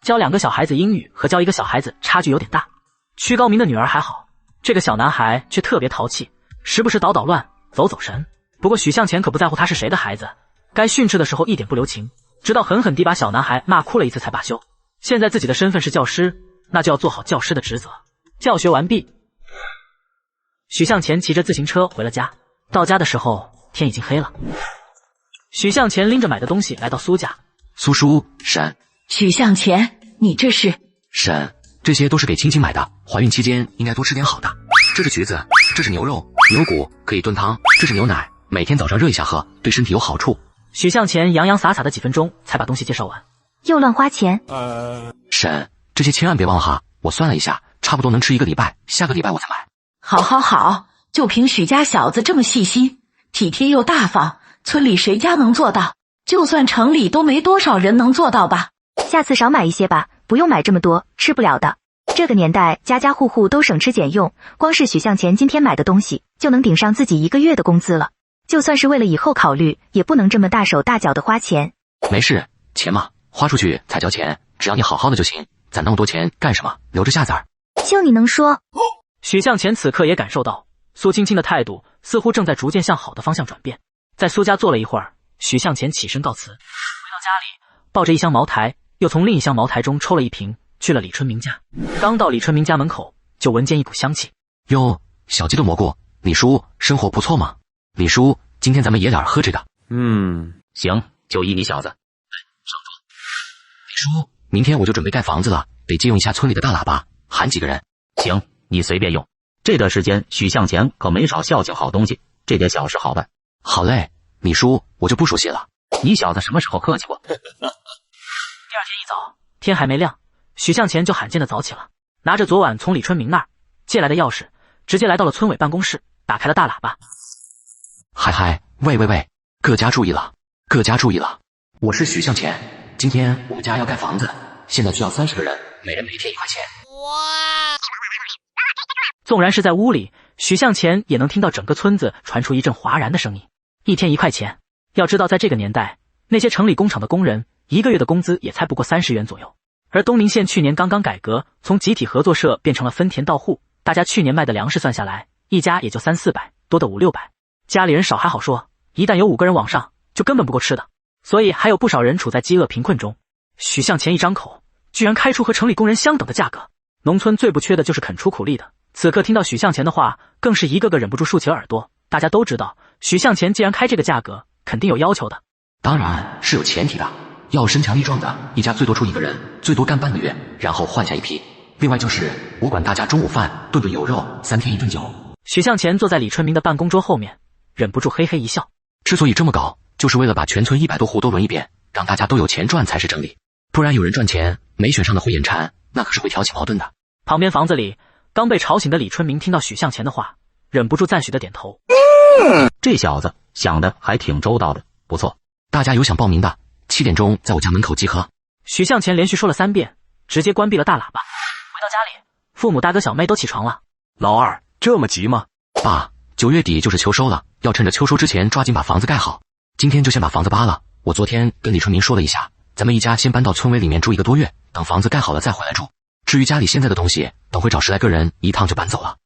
教2个小孩子英语和教1个小孩子差距有点大。曲高明的女儿还好，这个小男孩却特别淘气，时不时捣捣乱，走走神。不过许向前可不在乎他是谁的孩子，该训斥的时候一点不留情，直到狠狠地把小男孩骂哭了一次才罢休。现在自己的身份是教师，那就要做好教师的职责。教学完毕，许向前骑着自行车回了家。到家的时候，天已经黑了。许向前拎着买的东西来到苏家。苏叔，婶。许向前，你这是？婶，这些都是给青青买的，怀孕期间应该多吃点好的。这是橘子，这是牛肉、牛骨，可以炖汤，这是牛奶，每天早上热一下喝，对身体有好处。许向前洋洋洒洒的几分钟才把东西介绍完。又乱花钱。婶，这些千万别忘了哈，我算了一下，差不多能吃1个礼拜，下个礼拜我才买。好好好，就凭许家小子这么细心、体贴又大方，村里谁家能做到？就算城里都没多少人能做到吧。下次少买一些吧，不用买这么多，吃不了的。这个年代家家户户都省吃俭用，光是许向前今天买的东西就能顶上自己1个月的工资了。就算是为了以后考虑，也不能这么大手大脚的花钱。没事，钱嘛，花出去才交钱，只要你好好的就行，攒那么多钱干什么？留着下子儿。就你能说。许向前此刻也感受到苏青青的态度似乎正在逐渐向好的方向转变。在苏家坐了一会儿，许向前起身告辞，回到家里抱着1箱茅台，又从另1箱茅台中抽了1瓶，去了李春明家。刚到李春明家门口，就闻见一股香气。哟，小鸡的蘑菇，李叔生活不错嘛。李叔，今天咱们爷俩喝这个。行，就依你小子。上桌。李叔，明天我就准备盖房子了，得借用一下村里的大喇叭，喊几个人。行，你随便用。这段时间许向前可没少孝敬好东西，这点小事好办。好嘞，李叔，我就不说谢了。你小子什么时候客气过？第2天一早，天还没亮，许向前就罕见的早起了，拿着昨晚从李春明那儿借来的钥匙，直接来到了村委办公室，打开了大喇叭。嗨，喂，各家注意了，各家注意了，我是许向前，今天我们家要盖房子，现在需要30个人，每人赔贴1块钱。哇！纵然是在屋里，许向前也能听到整个村子传出一阵哗然的声音。1天1块钱，要知道在这个年代，那些城里工厂的工人1个月的工资也才不过30元左右。而东宁县去年刚刚改革，从集体合作社变成了分田到户，大家去年卖的粮食算下来，一家也就300-400，多的500-600。家里人少还好说，一旦有5个人往上，就根本不够吃的，所以还有不少人处在饥饿贫困中。许向前一张口，居然开出和城里工人相等的价格。农村最不缺的就是肯出苦力的，此刻听到许向前的话，更是一个个忍不住竖起了耳朵。大家都知道，许向前既然开这个价格，肯定有要求的。当然是有前提的，要身强力壮的，一家最多出1个人，最多干半个月，然后换下一批。另外就是我管大家中午饭顿顿有肉，3天1顿酒。许向前坐在李春明的办公桌后面，忍不住嘿嘿一笑。之所以这么搞，就是为了把全村100多户都轮一遍，让大家都有钱赚才是正理。不然有人赚钱没选上的会眼馋，那可是会挑起矛盾的。旁边房子里刚被吵醒的李春明听到许向前的话，忍不住赞许的点头。这小子想的还挺周到的，不错。大家有想报名的，7点钟在我家门口集合。许向前连续说了3遍，直接关闭了大喇叭。回到家里，父母大哥小妹都起床了。老二，这么急吗？爸，9月底就是秋收了，要趁着秋收之前抓紧把房子盖好。今天就先把房子扒了。我昨天跟李春明说了一下，咱们一家先搬到村委里面住1个多月，等房子盖好了再回来住。至于家里现在的东西，等会找10来个人一趟就搬走了。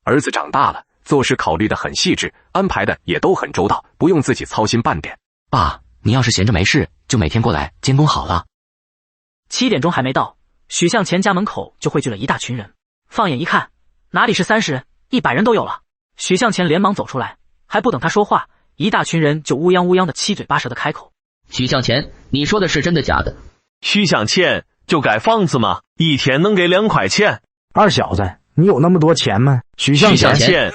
儿子长大了，做事考虑得很细致，安排的也都很周到，不用自己操心半点。爸，你要是闲着没事，就每天过来监工好了。7点钟还没到，许向前家门口就汇聚了一大群人。放眼一看，哪里是30人，100人都有了。许向前连忙走出来，还不等他说话，一大群人就乌泱乌泱的七嘴八舌的开口。许向前，你说的是真的假的？许向前，就盖房子嘛，一天能给2块钱。二小子，你有那么多钱吗？许向前，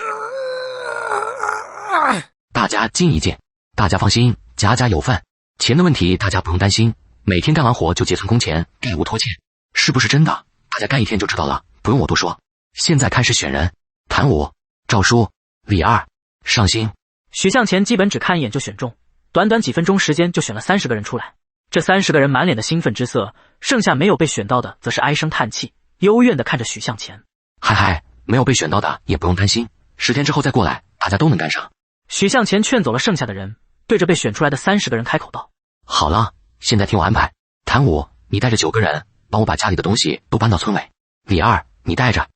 大家静一静，大家放心，家家有饭，钱的问题大家不用担心，每天干完活就结存工钱，盖无拖欠，是不是真的？大家干1天就知道了，不用我多说。现在开始选人，谭武、赵叔、李二、尚兴。许向前基本只看一眼就选中，短短几分钟时间就选了30个人出来。这30个人满脸的兴奋之色，剩下没有被选到的则是唉声叹气，幽怨的看着许向前。嗨，没有被选到的也不用担心，10天之后再过来，大家都能干上。许向前劝走了剩下的人，对着被选出来的30个人开口道：好了，现在听我安排。谭武，你带着9个人，帮我把家里的东西都搬到村委。李二，你带着。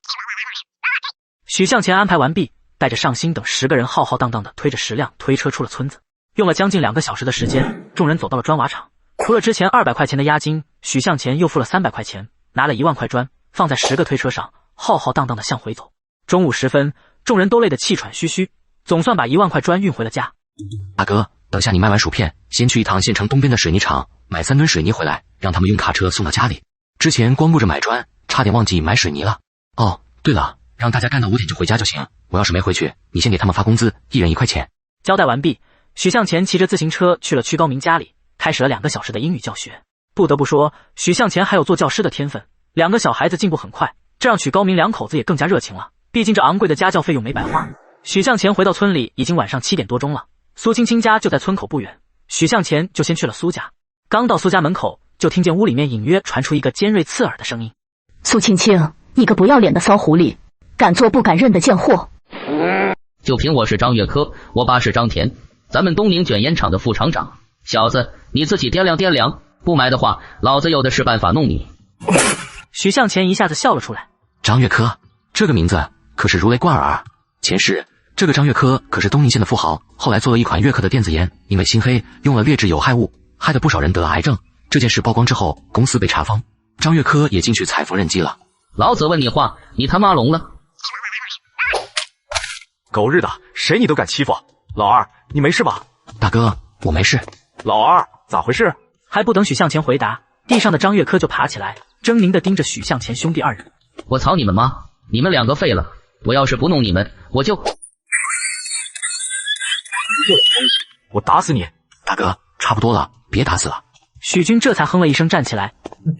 许向前安排完毕，带着尚兴等10个人浩浩荡荡的推着10辆推车出了村子。用了将近2个小时的时间，众人走到了砖瓦厂。除了之前200块钱的押金，许向前又付了300块钱，拿了1万块砖放在10个推车上，浩浩荡荡的向回走。中午时分，众人都累得气喘吁吁，总算把1万块砖运回了家。大哥，等下你卖完薯片，先去一趟县城东边的水泥厂买3吨水泥回来，让他们用卡车送到家里。之前光顾着买砖，差点忘记买水泥了。哦，对了，让大家干到5点就回家就行。我要是没回去，你先给他们发工资，1人1块钱。交代完毕，许向前骑着自行车去了曲高明家里，开始了2个小时的英语教学。不得不说，许向前还有做教师的天分，2个小孩子进步很快，这让曲高明2口子也更加热情了。毕竟这昂贵的家教费用没白花。许向前回到村里，已经晚上7点多钟了。苏青青家就在村口不远，许向前就先去了苏家。刚到苏家门口，就听见屋里面隐约传出一个尖锐刺耳的声音：苏青青，你个不要脸的骚狐狸，敢做不敢认的贱货！就凭我是张月科，我爸是张田，咱们东宁卷烟厂的副厂长。小子，你自己掂量掂量，不买的话，老子有的是办法弄你。许向前一下子笑了出来。张月科，这个名字可是如雷贯耳。前世这个张月科可是东宁县的富豪，后来做了一款月科的电子烟，因为心黑用了劣质有害物，害得不少人得了癌症。这件事曝光之后，公司被查封，张月科也进去采风认机了。老子问你话，你他妈聋了？狗日的，谁你都敢欺负！老二，你没事吧？大哥，我没事。老二，咋回事？还不等许向前回答，地上的张月科就爬起来，狰狞地盯着许向前兄弟2人。我操你们妈！你们2个废了！我要是不弄你们，我就……我打死你！大哥，差不多了，别打死了。许军这才哼了一声站起来。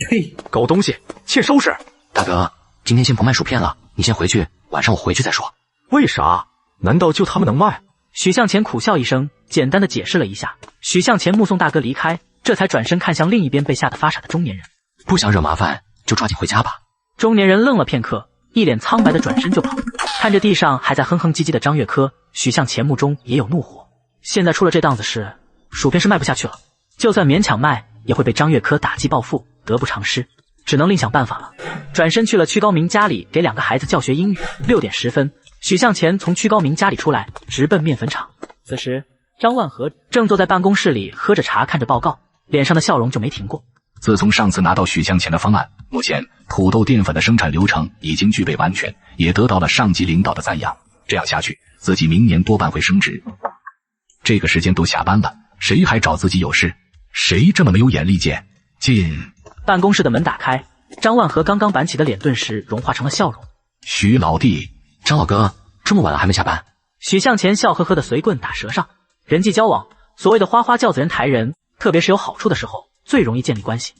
呸！狗东西，欠收拾！大哥，今天先不卖薯片了，你先回去，晚上我回去再说。为啥？难道就他们能卖？许向前苦笑一声，简单的解释了一下。许向前目送大哥离开，这才转身看向另一边被吓得发傻的中年人。不想惹麻烦，就抓紧回家吧。中年人愣了片刻，一脸苍白的转身就跑。看着地上还在哼哼唧唧的张月科，许向前目中也有怒火。现在出了这档子事，薯片是卖不下去了，就算勉强卖，也会被张月科打击报复，得不偿失，只能另想办法了。转身去了曲高明家里给2个孩子教学英语。6点10分，许向前从曲高明家里出来，直奔面粉厂。此时张万和正坐在办公室里喝着茶，看着报告，脸上的笑容就没停过。自从上次拿到许向前的方案，目前土豆淀粉的生产流程已经具备完全，也得到了上级领导的赞扬。这样下去，自己明年多半会升职。这个时间都下班了，谁还找自己有事？谁这么没有眼力见？进！办公室的门打开，张万和刚刚板起的脸顿时融化成了笑容。许老弟，张老哥，这么晚了还没下班？许向前笑呵呵的随棍打舌上。人际交往，所谓的花花轿子人抬人，特别是有好处的时候，最容易建立关系。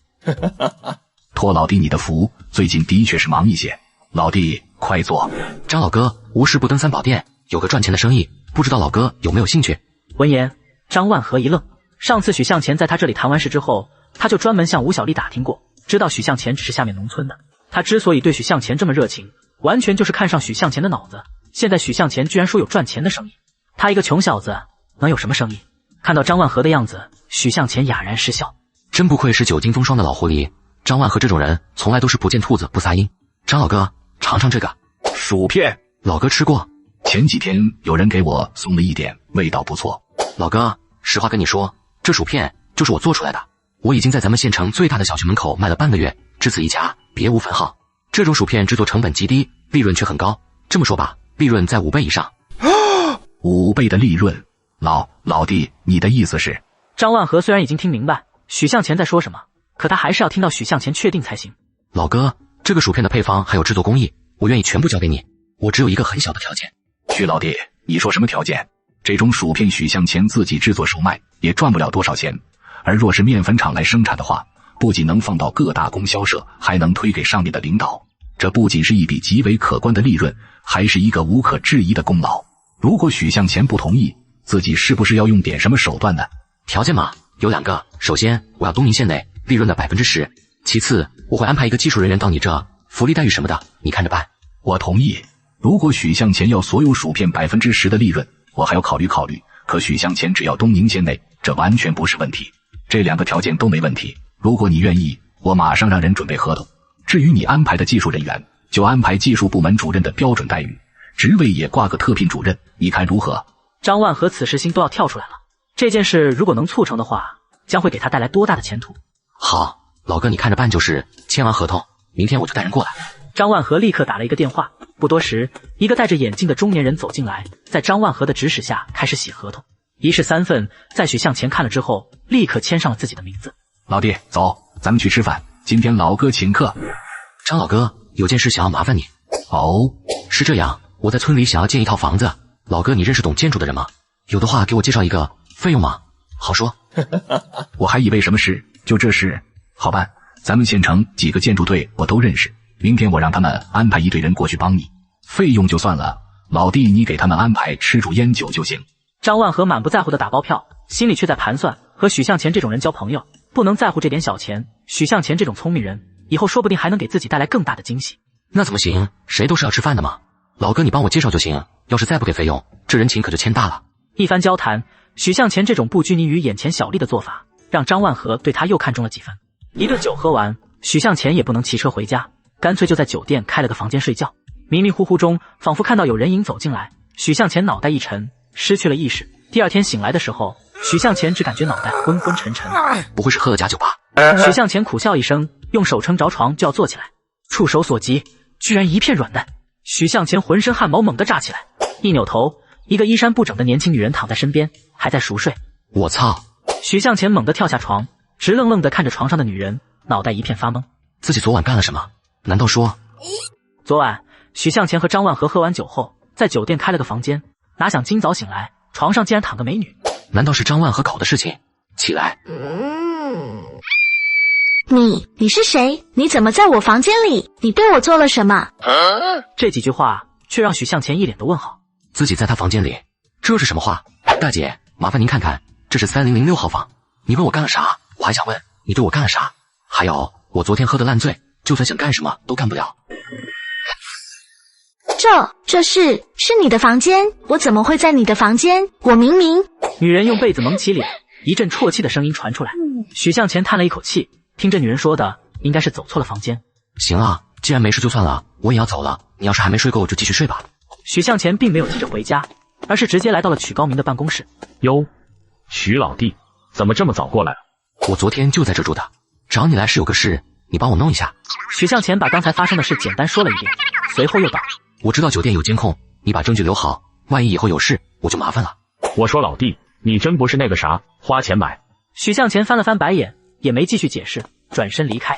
托老弟你的福，最近的确是忙一些。老弟，快坐。张老哥，无事不登三宝殿，有个赚钱的生意，不知道老哥有没有兴趣？闻言，张万和一愣。上次许向前在他这里谈完事之后，他就专门向吴小丽打听过，知道许向前只是下面农村的。他之所以对许向前这么热情，完全就是看上许向前的脑子。现在许向前居然说有赚钱的生意，他一个穷小子能有什么生意？看到张万和的样子，许向前哑然失笑。真不愧是久经风霜的老狐狸，张万和这种人从来都是不见兔子不撒鹰。张老哥，尝尝这个薯片，老哥吃过，前几天有人给我送了一点，味道不错。老哥，实话跟你说，这薯片就是我做出来的，我已经在咱们县城最大的小区门口卖了半个月，只此一家，别无分号。这种薯片制作成本极低，利润却很高。这么说吧，利润在5倍以上。5倍的利润，老弟，你的意思是？张万和虽然已经听明白许向前在说什么，可他还是要听到许向前确定才行。老哥，这个薯片的配方还有制作工艺，我愿意全部交给你，我只有一个很小的条件。许老弟，你说什么条件？这种薯片许向前自己制作售卖，也赚不了多少钱，而若是面粉厂来生产的话，不仅能放到各大供销社，还能推给上面的领导。这不仅是一笔极为可观的利润，还是一个无可置疑的功劳。如果许向前不同意，自己是不是要用点什么手段呢？条件嘛，有2个。首先，我要东宁县内利润的10%。其次，我会安排一个技术人员到你这，福利待遇什么的，你看着办。我同意。如果许向前要所有薯片10%的利润，我还要考虑考虑。可许向前只要东宁县内，这完全不是问题。这2个条件都没问题。如果你愿意，我马上让人准备合同。至于你安排的技术人员，就安排技术部门主任的标准待遇，职位也挂个特聘主任，你看如何？张万和此时心都要跳出来了。这件事如果能促成的话，将会给他带来多大的前途？好，老哥你看着办就是，签完合同，明天我就带人过来。张万和立刻打了一个电话，不多时，一个戴着眼镜的中年人走进来，在张万和的指使下开始写合同，一式3份，在许向前看了之后，立刻签上了自己的名字。老弟，走，咱们去吃饭，今天老哥请客。张老哥，有件事想要麻烦你。哦，是这样，我在村里想要建一套房子，老哥你认识懂建筑的人吗？有的话给我介绍一个，费用吗？好说。我还以为什么事，就这事。好办，咱们县城几个建筑队我都认识，明天我让他们安排一队人过去帮你。费用就算了，老弟你给他们安排吃住烟酒就行。张万和满不在乎的打包票，心里却在盘算，和许向前这种人交朋友，不能在乎这点小钱。许向前这种聪明人，以后说不定还能给自己带来更大的惊喜。那怎么行？谁都是要吃饭的嘛。老哥你帮我介绍就行，要是再不给费用，这人情可就牵大了。一番交谈，许向前这种不拘泥于眼前小利的做法，让张万和对他又看中了几分。一顿酒喝完，许向前也不能骑车回家，干脆就在酒店开了个房间睡觉。迷迷糊糊中，仿佛看到有人影走进来，许向前脑袋一沉，失去了意识。第二天醒来的时候，许向前只感觉脑袋昏昏沉沉。不会是喝了假酒吧？许向前苦笑一声，用手撑着床就要坐起来，触手所及，居然一片软嫩。许向前浑身汗毛猛地炸起来，一扭头，一个衣衫不整的年轻女人躺在身边，还在熟睡。我操！许向前猛地跳下床，直愣愣地看着床上的女人，脑袋一片发懵。自己昨晚干了什么？难道说……昨晚许向前和张万和喝完酒后，在酒店开了个房间，哪想今早醒来，床上竟然躺个美女。难道是张万和搞的事情？起来！你是谁？你怎么在我房间里？你对我做了什么？这几句话却让许向前一脸的问号。自己在他房间里，这是什么话？大姐，麻烦您看看，这是3006号房。你问我干了啥？我还想问你对我干了啥？还有，我昨天喝得烂醉，就算想干什么都干不了。这是你的房间？我怎么会在你的房间？我明明……女人用被子蒙起脸，一阵啜泣的声音传出来。许向前叹了一口气，听着女人说的，应该是走错了房间。行啊，既然没事就算了，我也要走了。你要是还没睡够，就继续睡吧。许向前并没有急着回家，而是直接来到了曲高明的办公室。哟，许老弟，怎么这么早过来了？我昨天就在这住的，找你来是有个事，你帮我弄一下。许向前把刚才发生的事简单说了一遍，随后又道：我知道酒店有监控，你把证据留好，万一以后有事，我就麻烦了。我说老弟，你真不是那个啥，花钱买，许向前翻了翻白眼，也没继续解释，转身离开，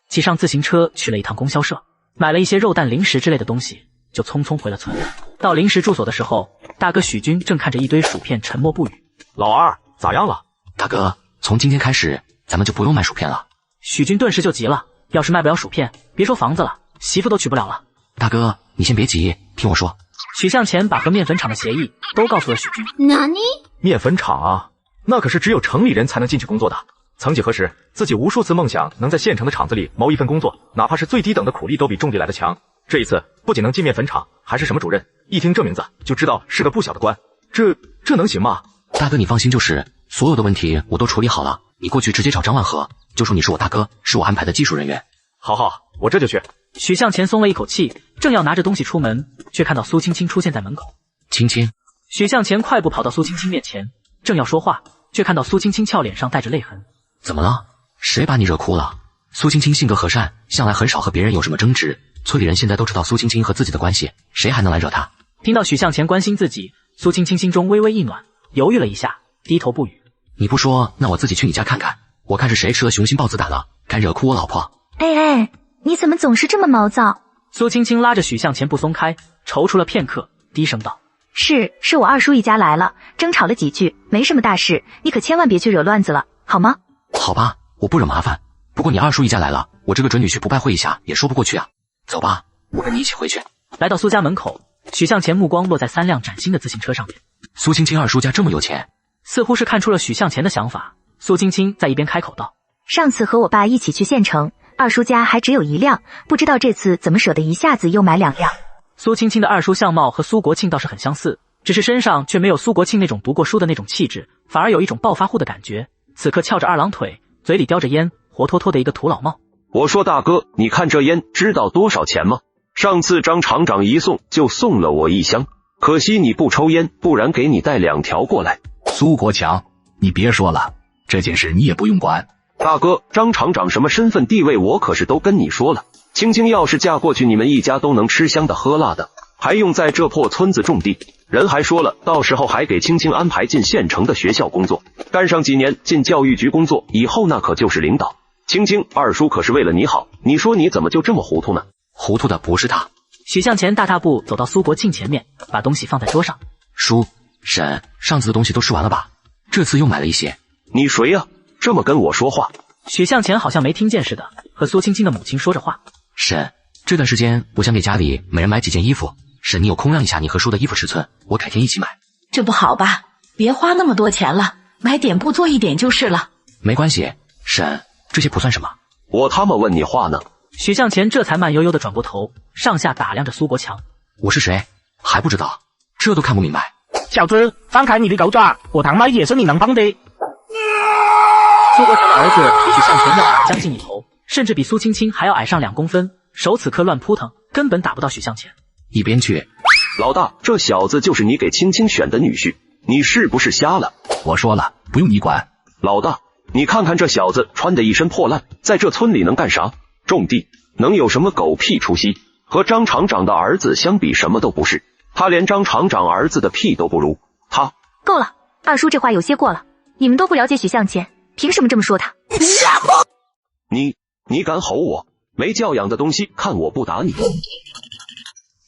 骑上自行车去了一趟供销社，买了一些肉蛋零食之类的东西，就匆匆回了村。到临时住所的时候，大哥许军正看着一堆薯片沉默不语。老二咋样了？大哥，从今天开始咱们就不用卖薯片了。许军顿时就急了，要是卖不了薯片，别说房子了，媳妇都娶不了了。大哥，你先别急，听我说。许向前把和面粉厂的协议都告诉了许军。哪里？面粉厂啊，那可是只有城里人才能进去工作的。曾几何时，自己无数次梦想能在县城的厂子里谋一份工作，哪怕是最低等的苦力都比种地来的强。这一次不仅能进面粉厂，还是什么主任，一听这名字就知道是个不小的官。这能行吗？大哥你放心就是，所有的问题我都处理好了，你过去直接找张万和，就说你是我大哥，是我安排的技术人员。好，我这就去。许向前松了一口气，正要拿着东西出门，却看到苏青青出现在门口。青青，许向前快步跑到苏青青面前，正要说话，却看到苏青青俏脸上带着泪痕。怎么了？谁把你惹哭了？苏青青性格和善，向来很少和别人有什么争执，村里人现在都知道苏青青和自己的关系，谁还能来惹她？听到许向前关心自己，苏青青心中微微一暖，犹豫了一下，低头不语。你不说，那我自己去你家看看，我看是谁吃了雄心豹子胆了，敢惹哭我老婆。哎，你怎么总是这么毛躁？苏青青拉着许向前不松开，踌躇了片刻，低声道：是我二叔一家来了，争吵了几句，没什么大事，你可千万别去惹乱子了，好吗？好吧，我不惹麻烦，不过你二叔一家来了，我这个准女婿不拜会一下也说不过去啊。走吧，我跟你一起回去。来到苏家门口，许向前目光落在3辆崭新的自行车上面。苏青青二叔家这么有钱，似乎是看出了许向前的想法，苏青青在一边开口道：上次和我爸一起去县城，二叔家还只有1辆，不知道这次怎么舍得一下子又买2辆。苏青青的二叔相貌和苏国庆倒是很相似，只是身上却没有苏国庆那种读过书的那种气质，反而有一种暴发户的感觉。此刻翘着2郎腿，嘴里叼着烟，活脱脱的一个土老帽。我说大哥，你看这烟知道多少钱吗？上次张厂长一送就送了我1箱，可惜你不抽烟，不然给你带2条过来。苏国强，你别说了，这件事你也不用管。大哥，张厂长什么身份地位我可是都跟你说了，青青要是嫁过去，你们一家都能吃香的喝辣的，还用在这破村子种地。人还说了，到时候还给青青安排进县城的学校工作，干上几年进教育局工作，以后那可就是领导。青青，二叔可是为了你好，你说你怎么就这么糊涂呢？糊涂的不是他。许向前大踏步走到苏国庆前面，把东西放在桌上。叔婶，上次的东西都吃完了吧？这次又买了一些。你谁呀？这么跟我说话？许向前好像没听见似的，和苏青青的母亲说着话。婶，这段时间我想给家里每人买几件衣服，婶你有空量一下你和叔的衣服尺寸，我改天一起买。这不好吧？别花那么多钱了，买点布做一点就是了。没关系，婶，这些不算什么。我他妈问你话呢。许向前这才慢悠悠地转过头，上下打量着苏国强。我是谁？还不知道？这都看不明白。小子，放开你的狗爪，我他妈也是你能帮的。苏国强的儿子比许向前要矮将近1头，甚至比苏青青还要矮上2公分，手此刻乱扑腾，根本打不到许向前。一边去！老大，这小子就是你给青青选的女婿，你是不是瞎了？我说了，不用你管。老大，你看看这小子穿的一身破烂，在这村里能干啥？种地能有什么狗屁出息？和张厂长的儿子相比，什么都不是。他连张厂长儿子的屁都不如。他够了，二叔这话有些过了。你们都不了解许向前，凭什么这么说他？你敢吼我？没教养的东西，看我不打你！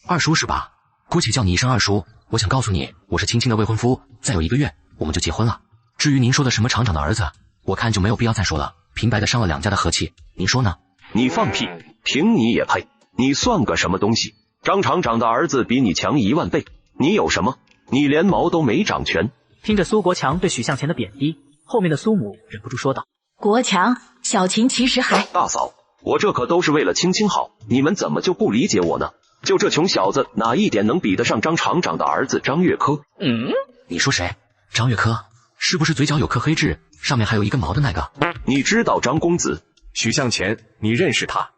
二叔是吧？姑且叫你一声二叔。我想告诉你，我是青青的未婚夫，再有1个月我们就结婚了。至于您说的什么厂长的儿子，我看就没有必要再说了，平白的伤了2家的和气，您说呢？你放屁！凭你也配？你算个什么东西？张厂长的儿子比你强1万倍，你有什么？你连毛都没长全。听着苏国强对许向前的贬低，后面的苏母忍不住说道：国强，小琴其实还……大嫂，我这可都是为了青青好，你们怎么就不理解我呢？就这穷小子，哪一点能比得上张厂长的儿子张月科？你说谁？张月科？是不是嘴角有颗黑痣，上面还有1根毛的那个？你知道张公子？许向前，你认识他？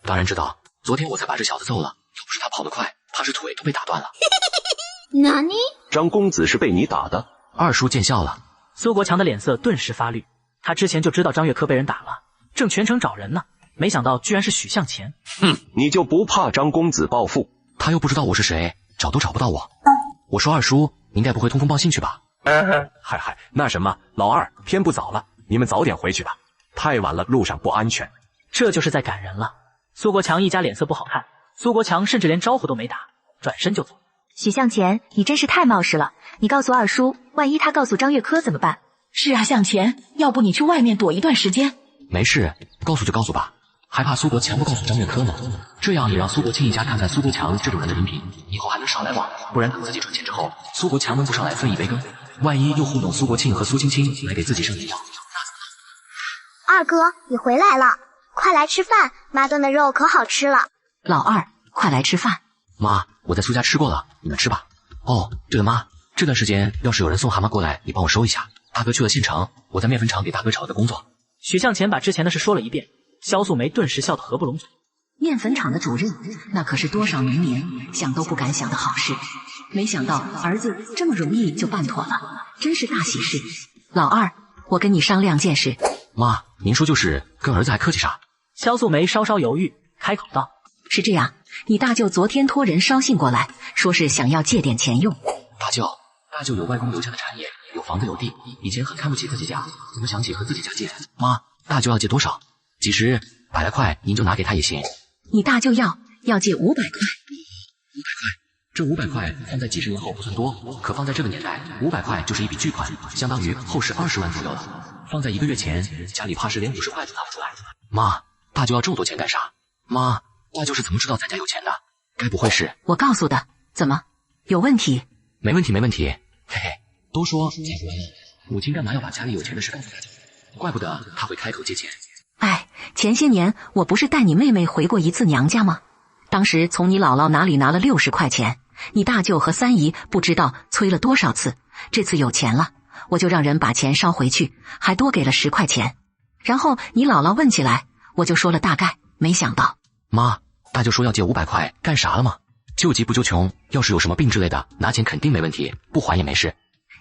当然知道，昨天我才把这小子揍了，要不是他跑得快，怕是腿都被打断了。哪里？张公子是被你打的？二叔见笑了。苏国强的脸色顿时发绿，他之前就知道张月科被人打了，正全城找人呢，没想到居然是许向前。你就不怕张公子报复？他又不知道我是谁，找都找不到我。我说二叔，你应该不会通风报信去吧？嗨，那什么，老二，天不早了，你们早点回去吧，太晚了路上不安全。这就是在赶人了。苏国强一家脸色不好看，苏国强甚至连招呼都没打，转身就走。许向前，你真是太冒失了！你告诉二叔，万一他告诉张月科怎么办？是啊，向前，要不你去外面躲一段时间？没事，告诉就告诉吧，还怕苏国强不告诉张月科呢？这样也让苏国庆一家看看苏国强这种人的人品，以后还能少来往。不然等自己赚钱之后，苏国强能不上来分一杯羹？万一又糊弄苏国庆和苏青青来给自己上点药，二哥，你回来了，快来吃饭，妈炖的肉可好吃了。老二，快来吃饭。妈，我在苏家吃过了，你们吃吧。哦，对了妈，这段时间要是有人送蛤蟆过来，你帮我收一下。大哥去了县城，我在面粉厂给大哥找一个工作。许向前把之前的事说了一遍，萧素梅顿时笑得合不拢嘴。面粉厂的主任，那可是多少农民想都不敢想的好事。没想到儿子这么容易就办妥了，真是大喜事。老二，我跟你商量件事。妈，您说就是跟儿子还客气啥？萧素梅稍稍犹豫，开口道：是这样，你大舅昨天托人捎信过来，说是想要借点钱用。大舅有外公留下的产业，有房子有地，以前很看不起自己家，怎么想起和自己家借？妈，大舅要借多少？几十、100来块，您就拿给他也行。你大舅要借500块。500块，这500块放在几十年后不算多，可放在这个年代，500块就是一笔巨款，相当于后世20万左右了。放在1个月前，家里怕是连50块都拿不出来。妈，大舅要这么多钱干啥？妈，大舅是怎么知道咱家有钱的？该不会是……我告诉的，怎么有问题？没问题，嘿嘿，都说嫁不完了，母亲干嘛要把家里有钱的事告诉大舅？怪不得他会开口借钱。哎，前些年我不是带你妹妹回过一次娘家吗？当时从你姥姥那里拿了60块钱，你大舅和三姨不知道催了多少次，这次有钱了，我就让人把钱捎回去，还多给了10块钱。然后你姥姥问起来，我就说了大概，没想到。妈，大舅说要借500块干啥了吗？救急不救穷，要是有什么病之类的，拿钱肯定没问题，不还也没事。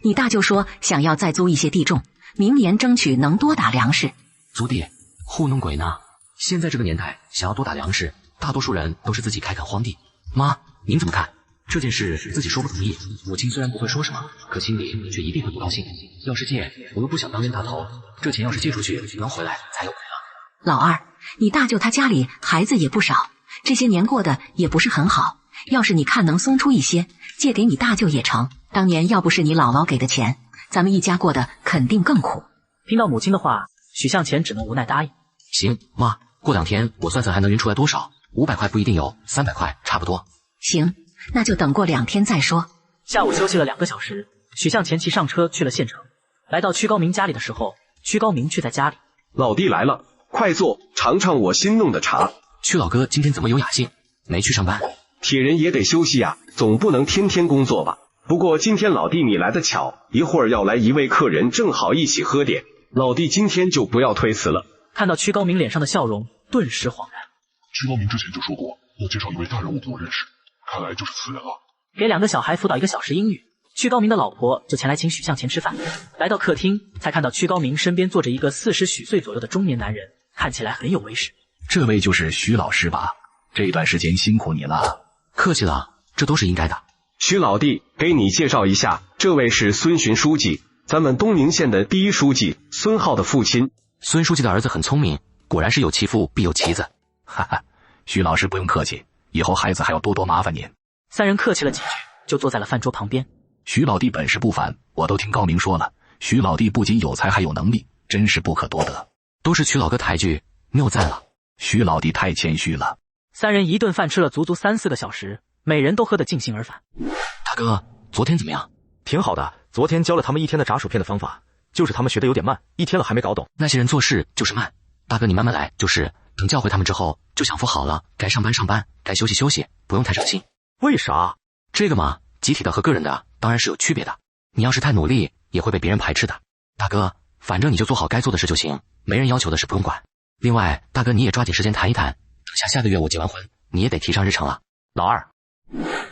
你大舅说想要再租一些地种，明年争取能多打粮食。租地？糊弄鬼呢！现在这个年代，想要多打粮食，大多数人都是自己开垦荒地。妈，您怎么看？这件事自己说不同意，母亲虽然不会说什么，可心里却一定会不高兴。要是借，我又不想当冤大头，这钱要是借出去，能回来才有鬼了。老二，你大舅他家里孩子也不少，这些年过得也不是很好。要是你看能松出一些，借给你大舅也成。当年要不是你姥姥给的钱，咱们一家过得肯定更苦。听到母亲的话，许向前只能无奈答应。行，妈，过2天我算算还能匀出来多少，500块不一定有，300块差不多。行，那就等过2天再说。下午休息了2个小时，许向前骑上车去了县城。来到屈高明家里的时候，屈高明却在家里。老弟来了，快坐，尝尝我新弄的茶。屈老哥今天怎么有雅兴？没去上班？铁人也得休息呀，总不能天天工作吧。不过今天老弟你来得巧，一会儿要来一位客人，正好一起喝点。老弟今天就不要推辞了。看到屈高明脸上的笑容，顿时恍然。屈高明之前就说过要介绍一位大人物给我认识，看来就是此人了。给2个小孩辅导1个小时英语，屈高明的老婆就前来请许向前吃饭。来到客厅，才看到屈高明身边坐着一个40许岁左右的中年男人，看起来很有威势。这位就是徐老师吧？这段时间辛苦你了。客气了，这都是应该的。徐老弟，给你介绍一下，这位是孙巡书记，咱们东宁县的第1书记，孙浩的父亲。孙书记的儿子很聪明，果然是有其父必有其子。哈哈，徐老师不用客气，以后孩子还要多多麻烦您。3人客气了几句，就坐在了饭桌旁边。徐老弟本事不凡，我都听高明说了，徐老弟不仅有才还有能力，真是不可多得。都是曲老哥抬举，谬赞了。徐老弟太谦虚了。3人一顿饭吃了足足3、4个小时，每人都喝得尽兴而返。大哥，昨天怎么样？挺好的，昨天教了他们1天的炸薯片的方法，就是他们学的有点慢，1天了还没搞懂。那些人做事就是慢，大哥你慢慢来，就是等教会他们之后，就享福好了，该上班上班，该休息休息，不用太上心。为啥？这个嘛，集体的和个人的当然是有区别的，你要是太努力，也会被别人排斥的。大哥，反正你就做好该做的事就行，没人要求的事不用管。另外，大哥你也抓紧时间谈一谈，等下个月我结完婚，你也得提上日程了。老二，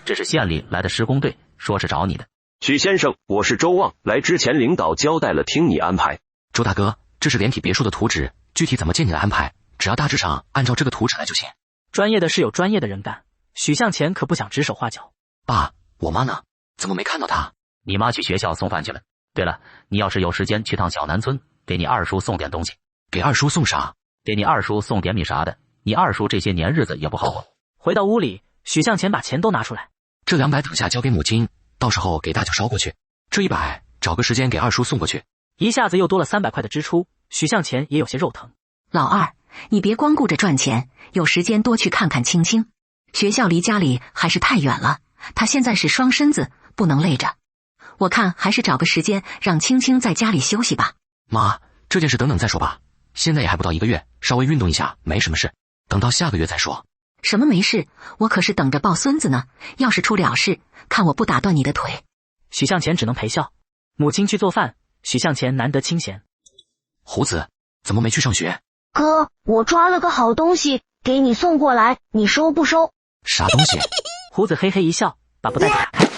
这是县里来的施工队，说是找你的。许先生，我是周旺，来之前领导交代了，听你安排。周大哥，这是连体别墅的图纸，具体怎么借你来安排，只要大致上按照这个图纸来就行。专业的事有专业的人干，许向前可不想指手画脚。爸，我妈呢？怎么没看到她？你妈去学校送饭去了。对了，你要是有时间去趟小南村，给你二叔送点东西。给二叔送啥？给你二叔送点米啥的。你二叔这些年日子也不好过。回到屋里，许向前把钱都拿出来。这200等下交给母亲，到时候给大舅捎过去。这100找个时间给二叔送过去。一下子又多了300块的支出，许向前也有些肉疼。老二，你别光顾着赚钱，有时间多去看看青青。学校离家里还是太远了，他现在是双身子，不能累着。我看还是找个时间让青青在家里休息吧。妈，这件事等等再说吧，现在也还不到1个月，稍微运动一下没什么事，等到下个月再说。什么没事？我可是等着抱孙子呢，要是出了事，看我不打断你的腿。许向前只能陪笑。母亲去做饭，许向前难得清闲。胡子，怎么没去上学？哥，我抓了个好东西，给你送过来，你收不收？啥东西？胡子嘿嘿一笑，把布袋子打开。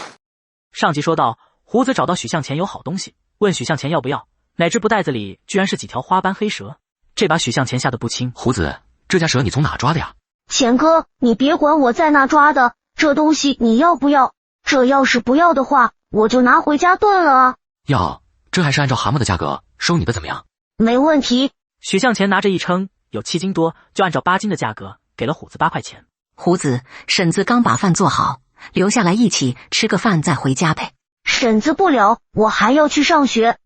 上集说到，胡子找到许向前有好东西，问许向前要不要，哪知布袋子里居然是几条花斑黑蛇，这把许向前吓得不轻。胡子，这家蛇你从哪抓的呀？钱哥，你别管我在哪抓的，这东西你要不要？这要是不要的话，我就拿回家炖了啊。要，这还是按照蛤蟆的价格收你的怎么样？没问题。许向前拿着一称，有7斤多，就按照8斤的价格给了虎子8块钱。胡子，婶子刚把饭做好，留下来一起吃个饭再回家呗。婶子不了，我还要去上学。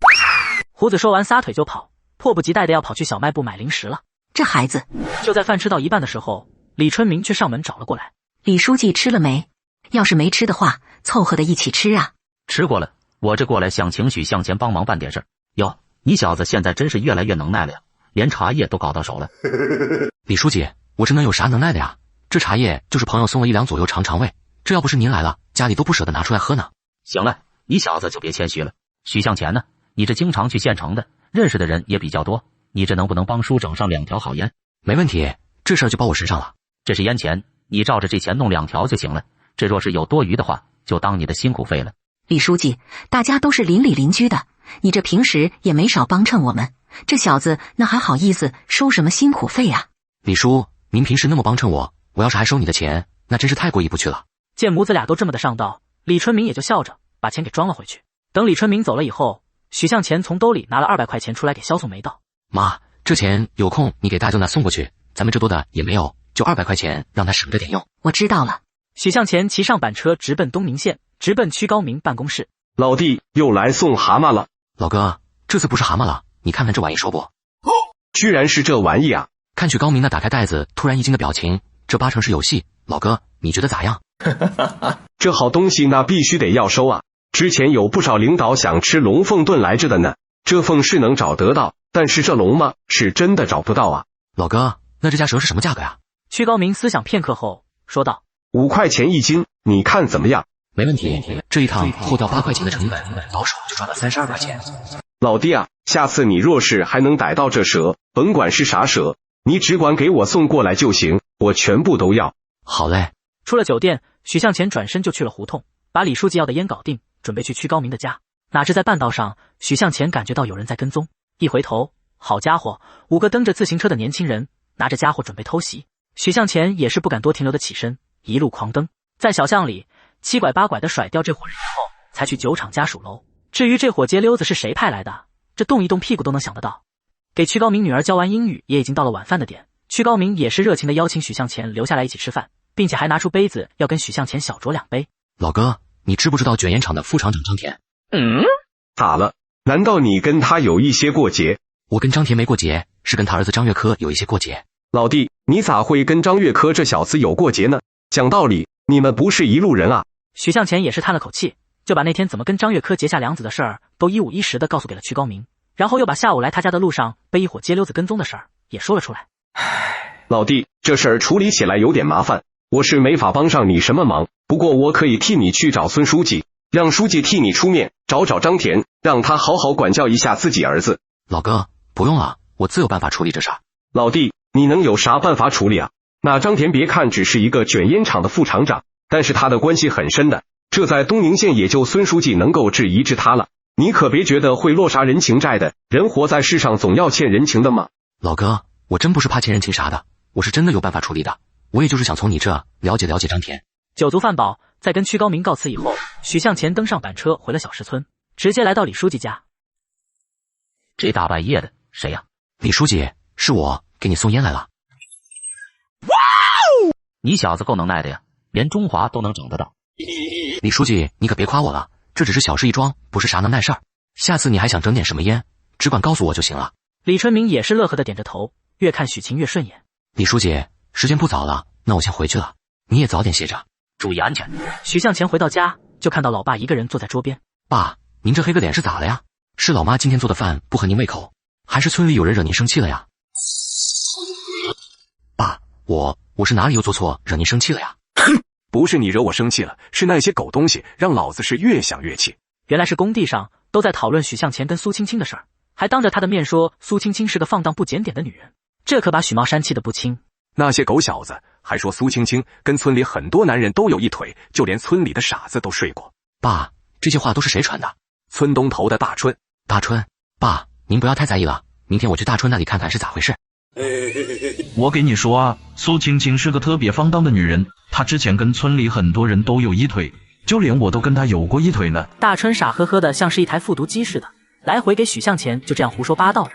胡子说完撒腿就跑，迫不及待的要跑去小卖部买零食了。这孩子，就在饭吃到一半的时候，李春明却上门找了过来。李书记吃了没？要是没吃的话，凑合的一起吃啊。吃过了，我这过来想请许向前帮忙办点事儿。哟，你小子现在真是越来越能耐了呀，连茶叶都搞到手了。李书记，我这能有啥能耐的呀？这茶叶就是朋友送了1两左右尝尝味，这要不是您来了，家里都不舍得拿出来喝呢。行了，你小子就别谦虚了。许向前呢，你这经常去县城的，认识的人也比较多，你这能不能帮叔整上2条好烟？没问题，这事儿就包我身上了。这是烟钱，你照着这钱弄2条就行了。这若是有多余的话，就当你的辛苦费了。李书记，大家都是邻里邻居的，你这平时也没少帮衬我们，这小子那还好意思收什么辛苦费啊？李叔，您平时那么帮衬我，我要是还收你的钱，那真是太过意不去了。见母子俩都这么的上道，李春明也就笑着把钱给装了回去。等李春明走了以后，许向前从兜里拿了200块钱出来给萧颂梅道：妈，这钱有空你给大舅那送过去，咱们这多的也没有，就200块钱让他省着点用。我知道了。许向前骑上板车直奔东宁县，直奔屈高明办公室。老弟又来送蛤蟆了。老哥，这次不是蛤蟆了，你看看这玩意说不？居然是这玩意啊！看屈高明那打开袋子突然一惊的表情，这8成是有戏。老哥，你觉得咋样？这好东西那必须得要收啊！之前有不少领导想吃龙凤炖来着的呢，这凤是能找得到，但是这龙嘛是真的找不到啊。老哥，那这家蛇是什么价格呀？屈高明思想片刻后说道：5块钱1斤，你看怎么样？没问题，这一趟扣掉8块钱的成本，老手就赚了32块钱。老弟啊，下次你若是还能逮到这蛇，甭管是啥蛇，你只管给我送过来就行，我全部都要。好嘞。出了酒店，许向前转身就去了胡同，把李书记要的烟搞定，准备去屈高明的家。哪知在半道上，许向前感觉到有人在跟踪，一回头，好家伙，5个蹬着自行车的年轻人拿着家伙准备偷袭。许向前也是不敢多停留的起身，一路狂蹬，在小巷里7拐8拐的甩掉这伙人以后，才去酒厂家属楼。至于这伙街溜子是谁派来的，这动一动屁股都能想得到。给屈高明女儿教完英语，也已经到了晚饭的点。屈高明也是热情的邀请许向前留下来一起吃饭，并且还拿出杯子要跟许向前小酌2杯。老哥，你知不知道卷烟厂的副厂长张田？咋了？难道你跟他有一些过节？我跟张田没过节，是跟他儿子张月科有一些过节。老弟，你咋会跟张月科这小子有过节呢？讲道理，你们不是一路人啊。许向前也是叹了口气，就把那天怎么跟张月科结下梁子的事儿都一五一十的告诉给了屈高明，然后又把下午来他家的路上被一伙街溜子跟踪的事儿也说了出来。老弟，这事儿处理起来有点麻烦，我是没法帮上你什么忙，不过我可以替你去找孙书记，让书记替你出面找张田，让他好好管教一下自己儿子。老哥，不用了，我自有办法处理这事儿。老弟，你能有啥办法处理啊？那张田别看只是一个卷烟厂的副厂长，但是他的关系很深的，这在东宁县也就孙书记能够质疑治他了，你可别觉得会落啥人情债的，人活在世上总要欠人情的嘛。老哥，我真不是怕欠人情啥的，我是真的有办法处理的，我也就是想从你这了解了解张田。酒足饭饱，在跟屈高明告辞以后，许向前登上板车回了小石村。直接来到李书记家。这大半夜的，谁呀？李书记，是我，给你送烟来了。哇哦！你小子够能耐的呀，连中华都能整得到。李书记，你可别夸我了，这只是小事一桩，不是啥能耐事儿。下次你还想整点什么烟，只管告诉我就行了。李春明也是乐呵的点着头，越看许晴越顺眼。李书记，时间不早了，那我先回去了，你也早点歇着，注意安全。许向前回到家，就看到老爸一个人坐在桌边。爸，您这黑个脸是咋了呀？是老妈今天做的饭不合您胃口，还是村里有人惹您生气了呀？爸，我是哪里又做错惹您生气了呀？哼，不是你惹我生气了，是那些狗东西让老子是越想越气。原来是工地上都在讨论许向前跟苏青青的事儿，还当着他的面说苏青青是个放荡不检点的女人，这可把许茂山气得不轻。那些狗小子还说苏青青跟村里很多男人都有一腿，就连村里的傻子都睡过。爸，这些话都是谁传的？村东头的大春。大春，爸，您不要太在意了，明天我去大春那里看看是咋回事。我给你说啊，苏青青是个特别放荡的女人，她之前跟村里很多人都有一腿，就连我都跟她有过一腿呢。大春傻呵呵的，像是一台复读机似的，来回给许向前就这样胡说八道着。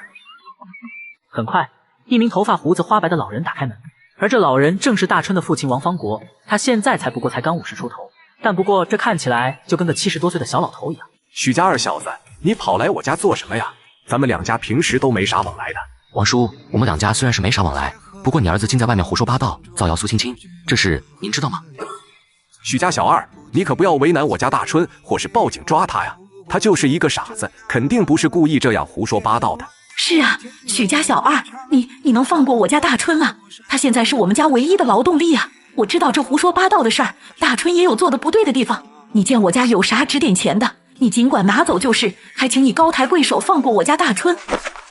很快，一名头发胡子花白的老人打开门，而这老人正是大春的父亲王方国，他现在才刚50出头，但不过这看起来就跟个70多岁的小老头一样。许家二小子，你跑来我家做什么呀？咱们两家平时都没啥往来的。王叔，我们两家虽然是没啥往来，不过你儿子竟在外面胡说八道，造谣苏青青，这事您知道吗？许家小二，你可不要为难我家大春，或是报警抓他呀！他就是一个傻子，肯定不是故意这样胡说八道的。是啊，许家小二，你能放过我家大春了？他现在是我们家唯一的劳动力啊！我知道这胡说八道的事儿，大春也有做的不对的地方。你见我家有啥值点钱的，你尽管拿走就是，还请你高抬贵手放过我家大春。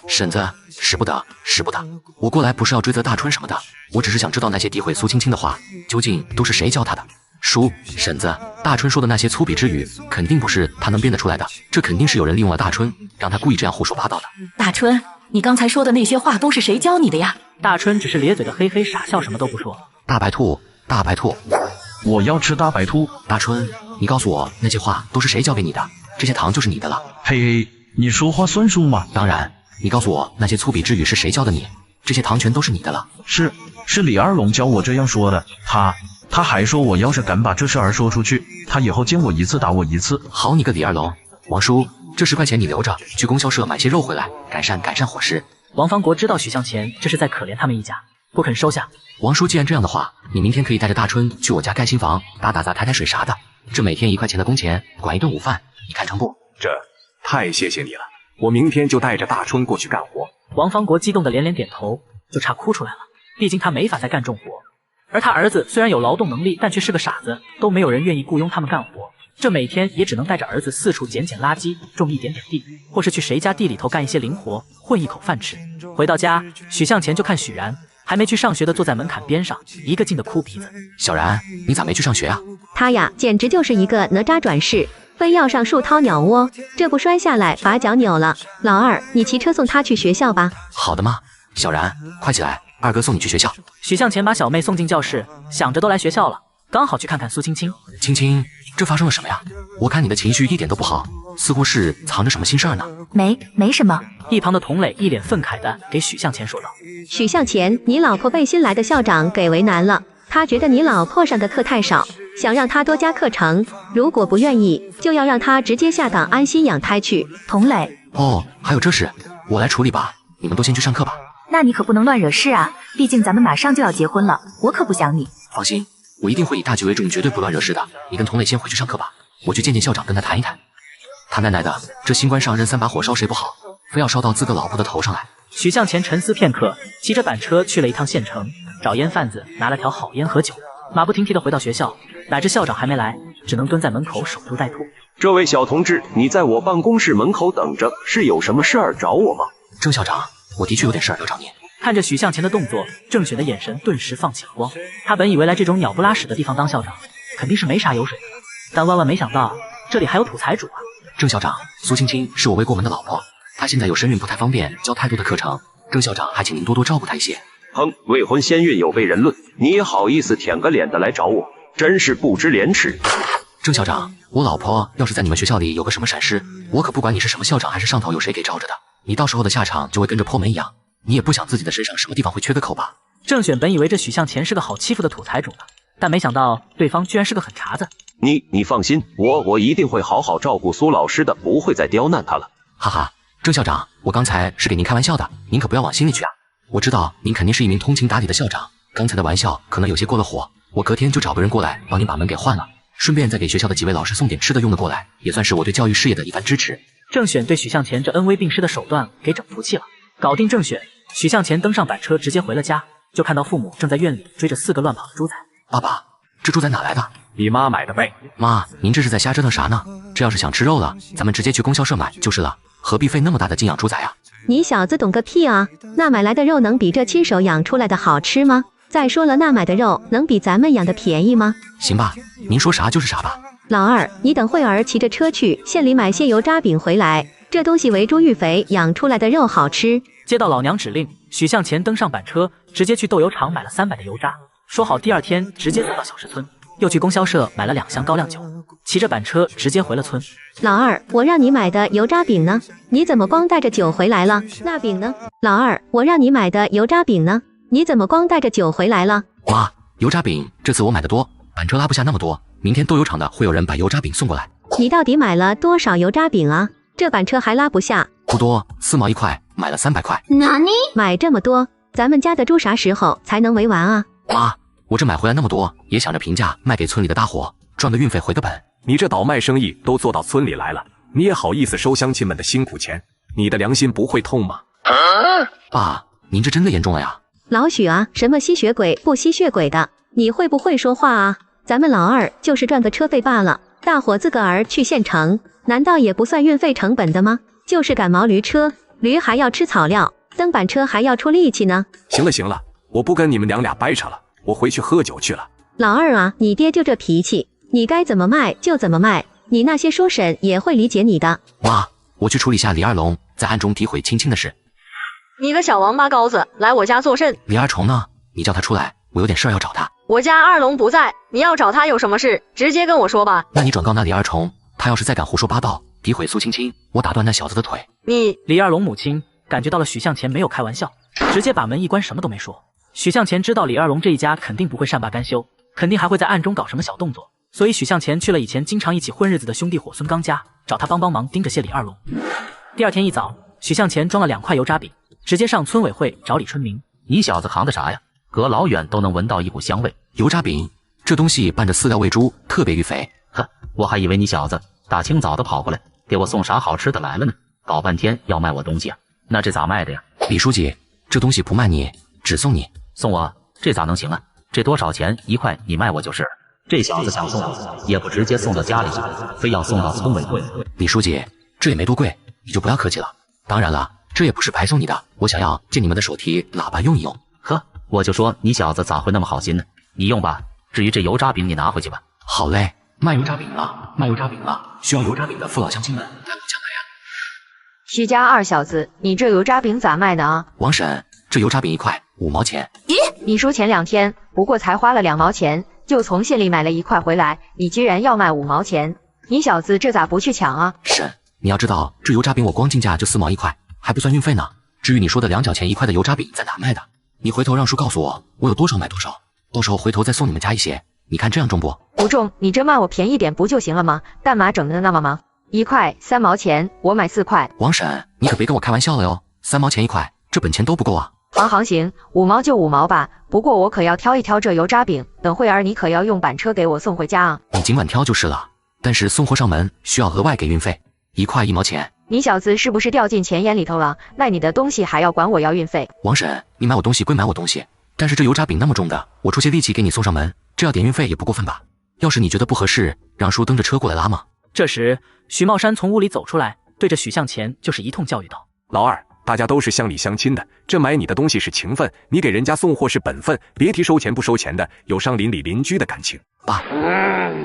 婶子，使不得，使不得！我过来不是要追责大春什么的，我只是想知道那些诋毁苏青青的话，究竟都是谁教他的？叔，婶子，大春说的那些粗鄙之语，肯定不是他能编得出来的，这肯定是有人利用了大春，让他故意这样胡说八道的。大春，你刚才说的那些话都是谁教你的呀？大春只是咧嘴的嘿嘿傻笑，什么都不说。大白兔，大白兔，我要吃大白兔。大春，你告诉我那些话都是谁教给你的？这些糖就是你的了。嘿嘿，你说话算数吗？当然。你告诉我那些粗鄙之语是谁教的你？这些糖全都是你的了。是李二龙教我这样说的。他还说我要是敢把这事儿说出去，他以后见我一次打我一次。好你个李二龙！王叔，这10块钱你留着，去供销社买些肉回来，改善伙食。王方国知道许向前这是在可怜他们一家，不肯收下。王叔，既然这样的话，你明天可以带着大春去我家盖新房，打杂抬水啥的，这每天1块钱的工钱，管一顿午饭，你看成不？这太谢谢你了。我明天就带着大春过去干活。王方国激动的连连点头，就差哭出来了。毕竟他没法再干重活，而他儿子虽然有劳动能力，但却是个傻子，都没有人愿意雇佣他们干活。这每天也只能带着儿子四处捡垃圾，种一点地，或是去谁家地里头干一些零活，混一口饭吃。回到家，许向前就看许然还没去上学的坐在门槛边上，一个劲的哭鼻子。小然，你咋没去上学啊？他呀，简直就是一个哪吒转世。非要上树掏鸟窝，这不摔下来把脚扭了。老二，你骑车送他去学校吧。好的妈，小然，快起来，二哥送你去学校。许向前把小妹送进教室，想着都来学校了，刚好去看看苏青青。青青，这发生了什么呀？我看你的情绪一点都不好，似乎是藏着什么心事儿呢。没什么。一旁的童磊一脸愤慨的给许向前说道：许向前，你老婆被新来的校长给为难了，他觉得你老婆上的课太少，想让他多加课程，如果不愿意，就要让他直接下岗安心养胎去。童磊，哦，还有这事，我来处理吧，你们都先去上课吧。那你可不能乱惹事啊，毕竟咱们马上就要结婚了，我可不想你。放心，我一定会以大局为重，绝对不乱惹事的。你跟童磊先回去上课吧，我去见校长，跟他谈一谈。他奶奶的，这新官上任3把火烧谁不好，非要烧到自个老婆的头上来。许向前沉思片刻，骑着板车去了一趟县城，找烟贩子拿了条好烟和酒，马不停蹄的回到学校，乃至校长还没来，只能蹲在门口守株待兔。这位小同志，你在我办公室门口等着，是有什么事儿找我吗？郑校长，我的确有点事儿要找您。看着许向前的动作，郑雪的眼神顿时放起了光。他本以为来这种鸟不拉屎的地方当校长，肯定是没啥油水的，但万万没想到这里还有土财主啊！郑校长，苏青青是我未过门的老婆，她现在有身孕不太方便教太多的课程，郑校长还请您多多照顾她一些。哼，未婚先孕有悖人伦，你也好意思舔个脸的来找我，真是不知廉耻。郑校长，我老婆要是在你们学校里有个什么闪失，我可不管你是什么校长还是上头有谁给罩着的，你到时候的下场就会跟着破门一样。你也不想自己的身上什么地方会缺个口吧？郑选本以为这许向前是个好欺负的土财主呢，但没想到对方居然是个狠茬子。你放心，我一定会好好照顾苏老师的，不会再刁难他了。哈哈，郑校长，我刚才是给您开玩笑的，您可不要往心里去啊。我知道您肯定是一名通情达理的校长，刚才的玩笑可能有些过了火，我隔天就找个人过来帮您把门给换了，顺便再给学校的几位老师送点吃的用的过来，也算是我对教育事业的一番支持。郑选对许向前这恩威并施的手段给整服气了。搞定郑选，许向前登上板车直接回了家，就看到父母正在院里追着4个乱跑的猪仔。爸爸，这猪仔哪来的？你妈买的呗。妈，您这是在瞎折腾啥呢？这要是想吃肉了，咱们直接去供销社买就是了，何必费那么大的劲养猪仔啊？你小子懂个屁啊！那买来的肉能比这亲手养出来的好吃吗？再说了，那买的肉能比咱们养的便宜吗？行吧，您说啥就是啥吧。老二，你等会儿骑着车去县里买些油渣饼回来，这东西为猪育肥养出来的肉好吃。接到老娘指令，许向前登上板车，直接去豆油厂买了300的油渣，说好第2天直接送到小石村，又去供销社买了2箱高粱酒，骑着板车直接回了村。老二，我让你买的油渣饼呢？你怎么光带着酒回来了？那饼呢？老二，我让你买的油渣饼呢？你怎么光带着酒回来了？妈，油渣饼这次我买的多，板车拉不下那么多，明天豆油厂的会有人把油渣饼送过来。你到底买了多少油渣饼啊？这板车还拉不下。不多，4毛1块，买了300块。哪里？买这么多，咱们家的猪啥时候才能围完啊？妈，我这买回来那么多，也想着平价卖给村里的大伙，赚个运费回个本。你这倒卖生意都做到村里来了，你也好意思收乡亲们的辛苦钱？你的良心不会痛吗？爸，您这真的严重了呀！老许啊，什么吸血鬼不吸血鬼的，你会不会说话啊？咱们老二就是赚个车费罢了，大伙自个儿去县城，难道也不算运费成本的吗？就是赶毛驴车，驴还要吃草料，蹬板车还要出力气呢。行了，我不跟你们娘俩掰扯了，我回去喝酒去了。老二啊，你爹就这脾气，你该怎么卖就怎么卖，你那些叔婶也会理解你的。妈，我去处理下李二龙在暗中诋毁青青的事。你个小王八羔子，来我家作甚？李二虫呢？你叫他出来，我有点事儿要找他。我家二龙不在，你要找他有什么事，直接跟我说吧。那你转告那李二虫，他要是再敢胡说八道，诋毁苏青青，我打断那小子的腿。李二龙母亲感觉到了许向前没有开玩笑，直接把门一关，什么都没说。许向前知道李二龙这一家肯定不会善罢甘休，肯定还会在暗中搞什么小动作，所以许向前去了以前经常一起混日子的兄弟伙孙刚家，找他帮忙盯着些李二龙。第2天一早，许向前装了2块油渣饼，直接上村委会找李春明。你小子扛的啥呀？隔老远都能闻到一股香味。油渣饼这东西拌着饲料喂猪，特别育肥。哼，我还以为你小子大清早的跑过来给我送啥好吃的来了呢，搞半天要卖我东西啊？那这咋卖的呀？李书记，这东西不卖你，只送你。送我？这咋能行啊？这多少钱1块，你卖我就是。这小子想送我，也不直接送到家里去，非要送到村委会。李书记，这也没多贵，你就不要客气了。当然了，这也不是白送你的，我想要借你们的手提喇叭用一用。呵，我就说你小子咋会那么好心呢？你用吧，至于这油渣饼你拿回去吧。好嘞，卖油渣饼了，卖油渣饼了，需要油渣饼的父老乡亲们带步抢来呀。许家二小子，你这油渣饼咋卖的啊？王婶，这油渣饼1块5毛钱。咦，你说前2天不过才花了2毛钱，就从县里买了1块回来，你居然要卖5毛钱，你小子这咋不去抢啊？婶，你要知道这油渣饼我光进价就4毛1块，还不算运费呢。至于你说的2角钱1块的油渣饼在哪卖的，你回头让叔告诉我，我有多少买多少，到时候回头再送你们家一些，你看这样中不？不中，你这卖我便宜点不就行了吗？干嘛整的那么忙？1块3毛钱，我买4块。王婶，你可别跟我开玩笑了哟，3毛钱1块，这本钱都不够啊。行，5毛就5毛吧，不过我可要挑一挑这油渣饼，等会儿你可要用板车给我送回家啊。你尽管挑就是了，但是送货上门需要额外给运费，1块1毛钱。你小子是不是掉进钱眼里头了？卖你的东西还要管我要运费？王婶，你买我东西归买我东西，但是这油渣饼那么重的，我出些力气给你送上门，这要点运费也不过分吧？要是你觉得不合适，让叔蹬着车过来拉吗？这时，许茂山从屋里走出来，对着许向前就是一通教育道：老二，大家都是乡里乡亲的，这买你的东西是情分，你给人家送货是本分，别提收钱不收钱的，有伤邻里邻居的感情。爸，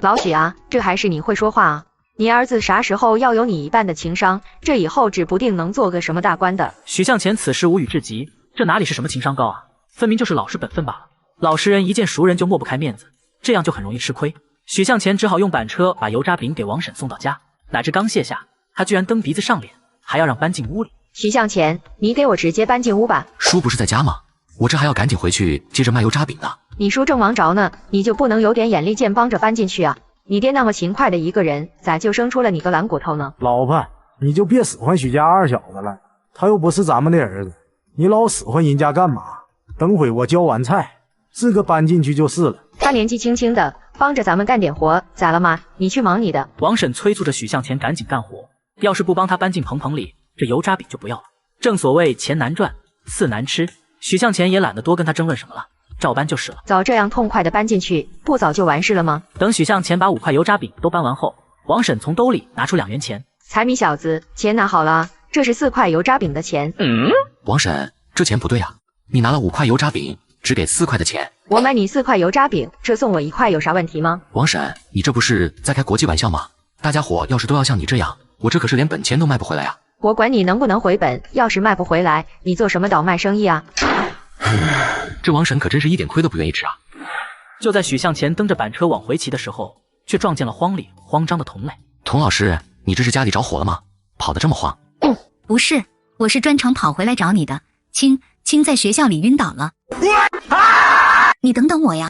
老许啊，这还是你会说话啊？你儿子啥时候要有你一半的情商，这以后指不定能做个什么大官的。许向前此时无语至极，这哪里是什么情商高啊，分明就是老实本分罢了。老实人一见熟人就抹不开面子，这样就很容易吃亏。许向前只好用板车把油炸饼给王婶送到家，乃至刚卸下，他居然蹬鼻子上脸，还要让搬进屋里。许向前，你给我直接搬进屋吧。叔不是在家吗？我这还要赶紧回去接着卖油炸饼呢。你叔正忙着呢，你就不能有点眼力见帮着搬进去啊？你爹那么勤快的一个人，咋就生出了你个懒骨头呢？老婆，你就别使唤许家二小子了，他又不是咱们的儿子，你老使唤人家干嘛？等会我浇完菜，自个搬进去就是了。他年纪轻轻的，帮着咱们干点活，咋了吗？你去忙你的。王婶催促着许向前赶紧干活，要是不帮他搬进棚里，这油炸饼就不要了。正所谓钱难赚，事难吃，许向前也懒得多跟他争论什么了，照搬就是了。早这样痛快的搬进去，不早就完事了吗？等许向前把5块油炸饼都搬完后，王婶从兜里拿出2元钱。财迷小子，钱拿好了，这是4块油炸饼的钱。王婶，这钱不对啊，你拿了5块油炸饼，只给4块的钱。我买你4块油炸饼，这送我1块有啥问题吗？王婶，你这不是在开国际玩笑吗？大家伙要是都要像你这样，我这可是连本钱都卖不回来啊！我管你能不能回本，要是卖不回来，你做什么倒卖生意啊？这王婶可真是一点亏都不愿意吃啊！就在许向前蹬着板车往回骑的时候，却撞见了慌里慌张的童磊。童老师，你这是家里着火了吗？跑得这么慌？不是，我是专程跑回来找你的。青在学校里晕倒了，你等等我呀。